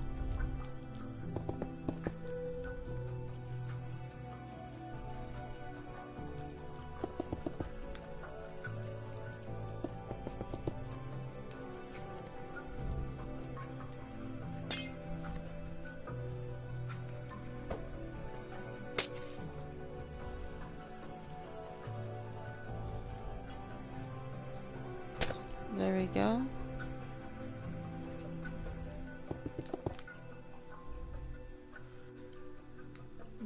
There we go.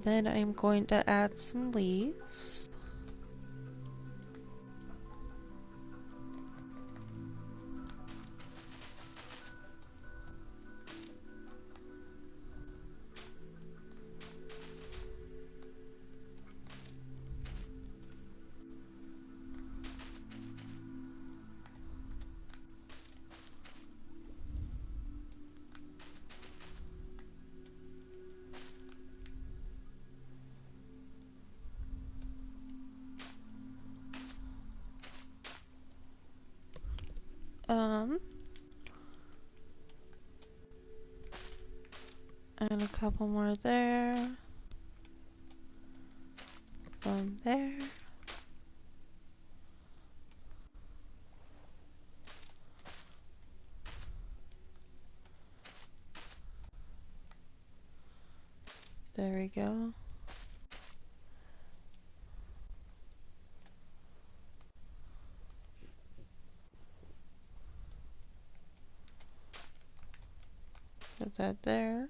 Then I'm going to add some leaves. And a couple more there. Some there. There we go. Put that there.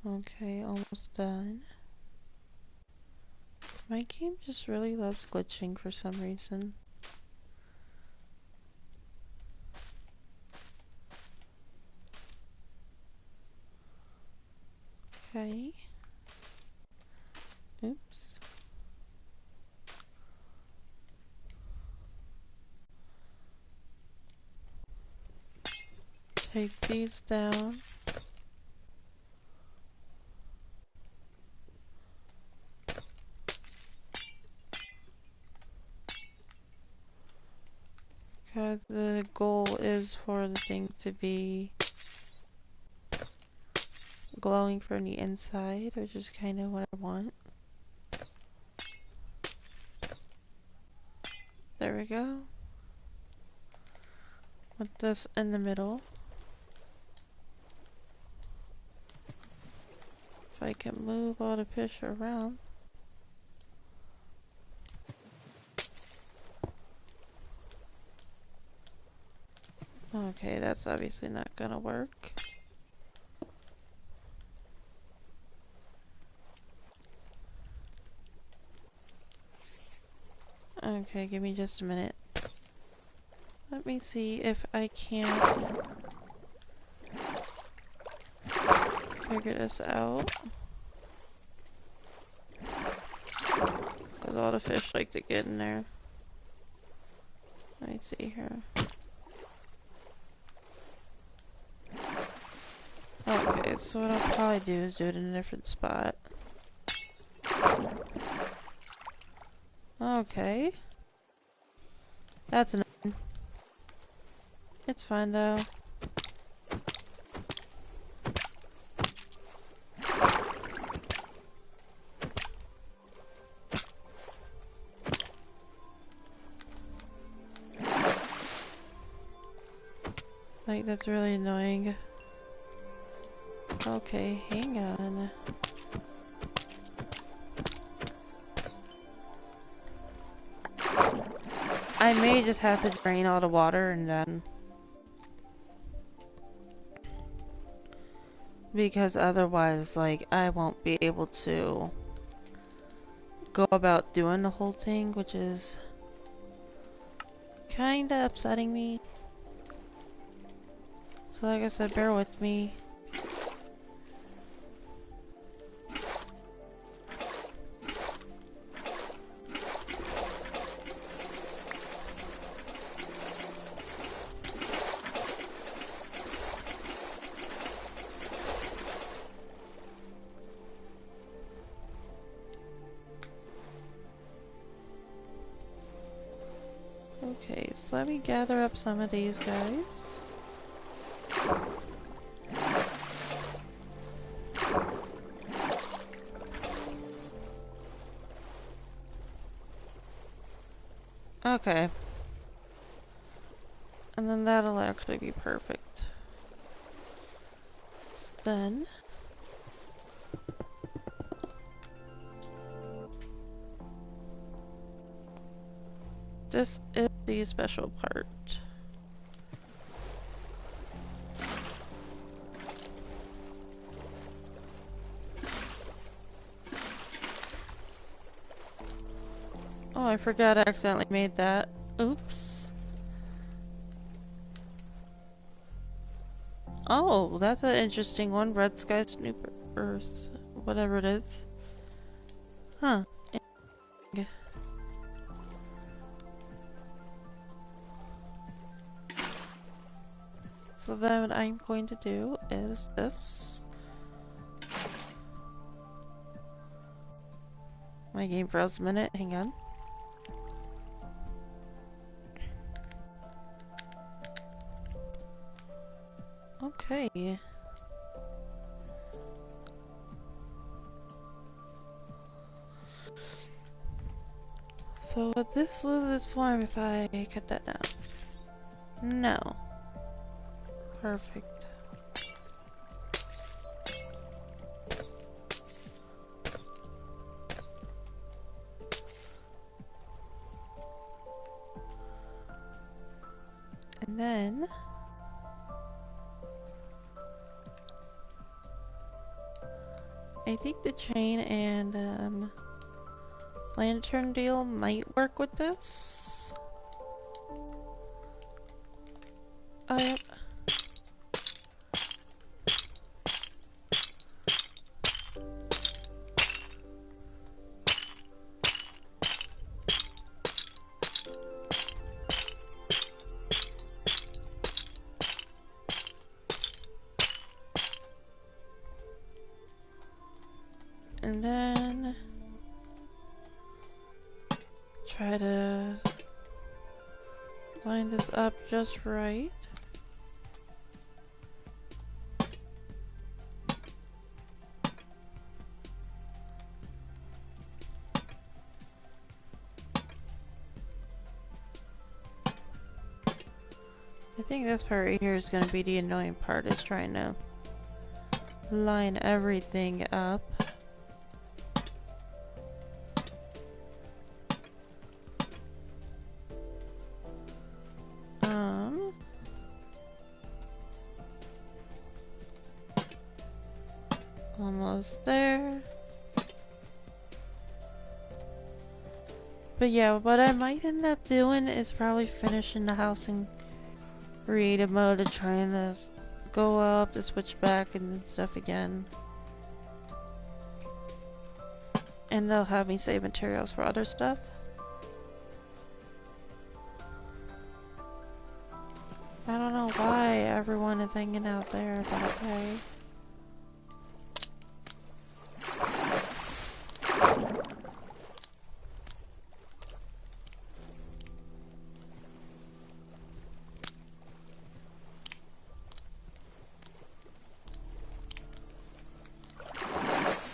Okay, almost done. My game just really loves glitching for some reason. Okay. Oops. Take these down. Because the goal is for the thing to be glowing from the inside, which is kind of what I want. There we go. Put this in the middle. If I can move all the fish around. Okay, that's obviously not gonna work. Okay, give me just a minute. Let me see if I can figure this out. Because all the fish like to get in there. Let me see here. Okay, so what I'll probably do is do it in a different spot. Okay. That's annoying. It's fine though. Like, that's really annoying. Okay, hang on. I may just have to drain all the water and then... Because otherwise, like, I won't be able to go about doing the whole thing, which is kinda upsetting me. So like I said, bear with me. Okay, so let me gather up some of these guys. Okay. And then that'll actually be perfect. Then... this is the special part. Oh, I forgot I accidentally made that. Oops. Oh, that's an interesting one. Red Sky Snooper Earth. Whatever it is. Huh. So then what I'm going to do is this. My game froze a minute. Hang on. Okay. So would this lose its form if I cut that down? No. Perfect. And then... I think the chain and lantern deal might work with this. Oh, yep. And then try to line this up just right. I think this part right here is going to be the annoying part, is trying to line everything up. Almost there. But yeah, what I might end up doing is probably finishing the house in creative mode and trying to go up to switch back and stuff again. And they'll have me save materials for other stuff. I don't know why everyone is hanging out there, but okay.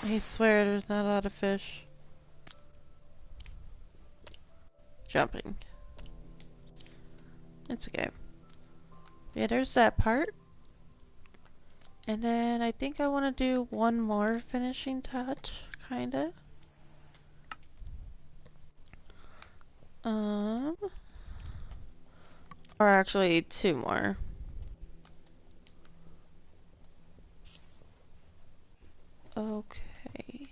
I swear there's not a lot of fish jumping. It's okay. Yeah, there's that part. And then I think I want to do one more finishing touch, kinda. Or actually two more. Okay.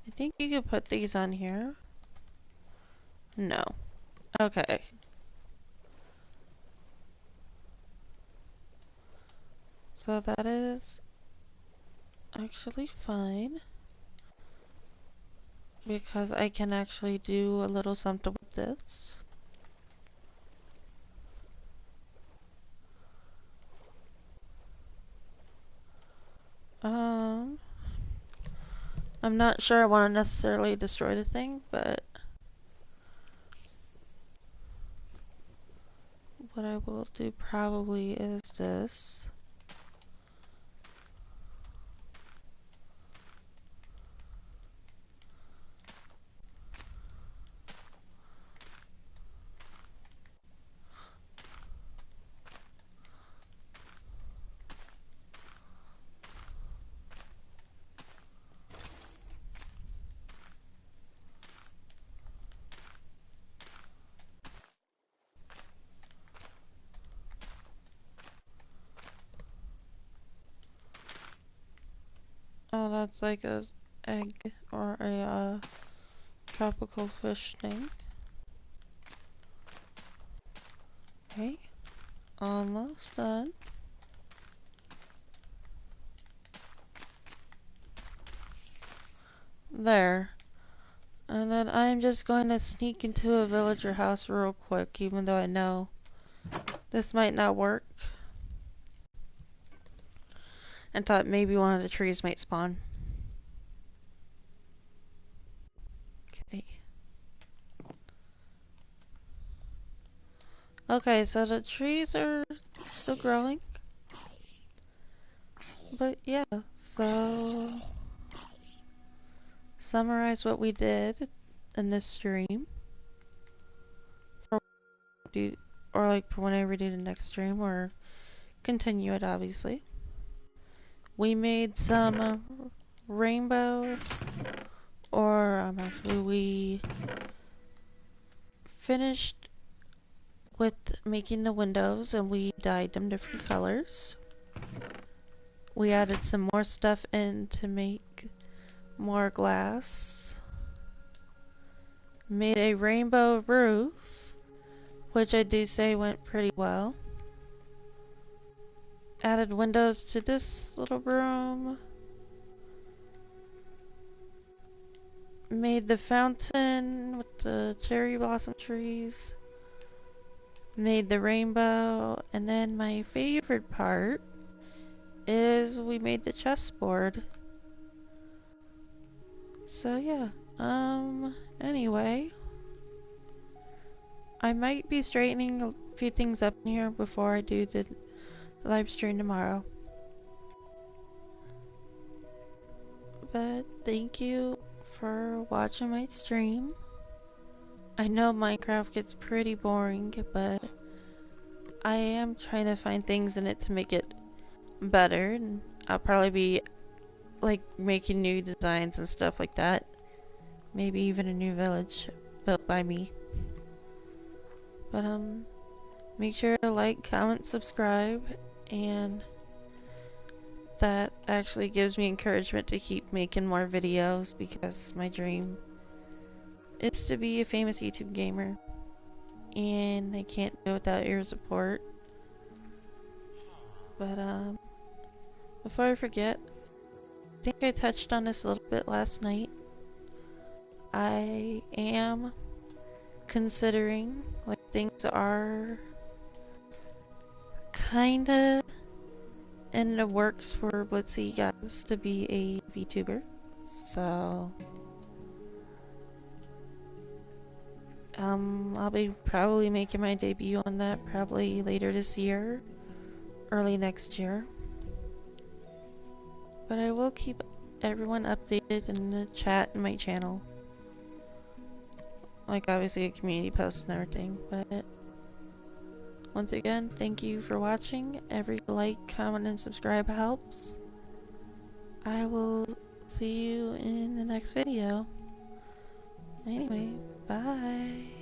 I think you could put these on here. No. Okay. So that is actually fine. Because I can actually do a little something with this. I'm not sure I want to necessarily destroy the thing, but what I will do probably is this. Oh, that's like a egg or a tropical fish thing. Okay, almost done. There. And then I'm just going to sneak into a villager house real quick, even though I know this might not work. And thought maybe one of the trees might spawn. Okay. Okay, so the trees are still growing. But yeah, so summarize what we did in this stream. Or like for whenever we do the next stream, or continue it obviously. We made some rainbow, or actually we finished with making the windows and we dyed them different colors. We added some more stuff in to make more glass. Made a rainbow roof, which I do say went pretty well. Added windows to this little room. Made the fountain with the cherry blossom trees. Made the rainbow. And then my favorite part is we made the chessboard. So yeah, anyway. I might be straightening a few things up in here before I do the live stream tomorrow. But thank you for watching my stream. I know Minecraft gets pretty boring, but I am trying to find things in it to make it better, and I'll probably be like making new designs and stuff like that. Maybe even a new village built by me. But make sure to like, comment, subscribe, and that actually gives me encouragement to keep making more videos, because my dream is to be a famous YouTube gamer, and I can't do it without your support. But before I forget, I think I touched on this a little bit last night. I am considering, like, things are kinda in the works for BlitzyGoddess to be a VTuber. So I'll be probably making my debut on that probably later this year, early next year. But I will keep everyone updated in the chat and my channel. Like obviously a community post and everything, but Once again, thank you for watching. Every like, comment, and subscribe helps. I will see you in the next video. Anyway, bye.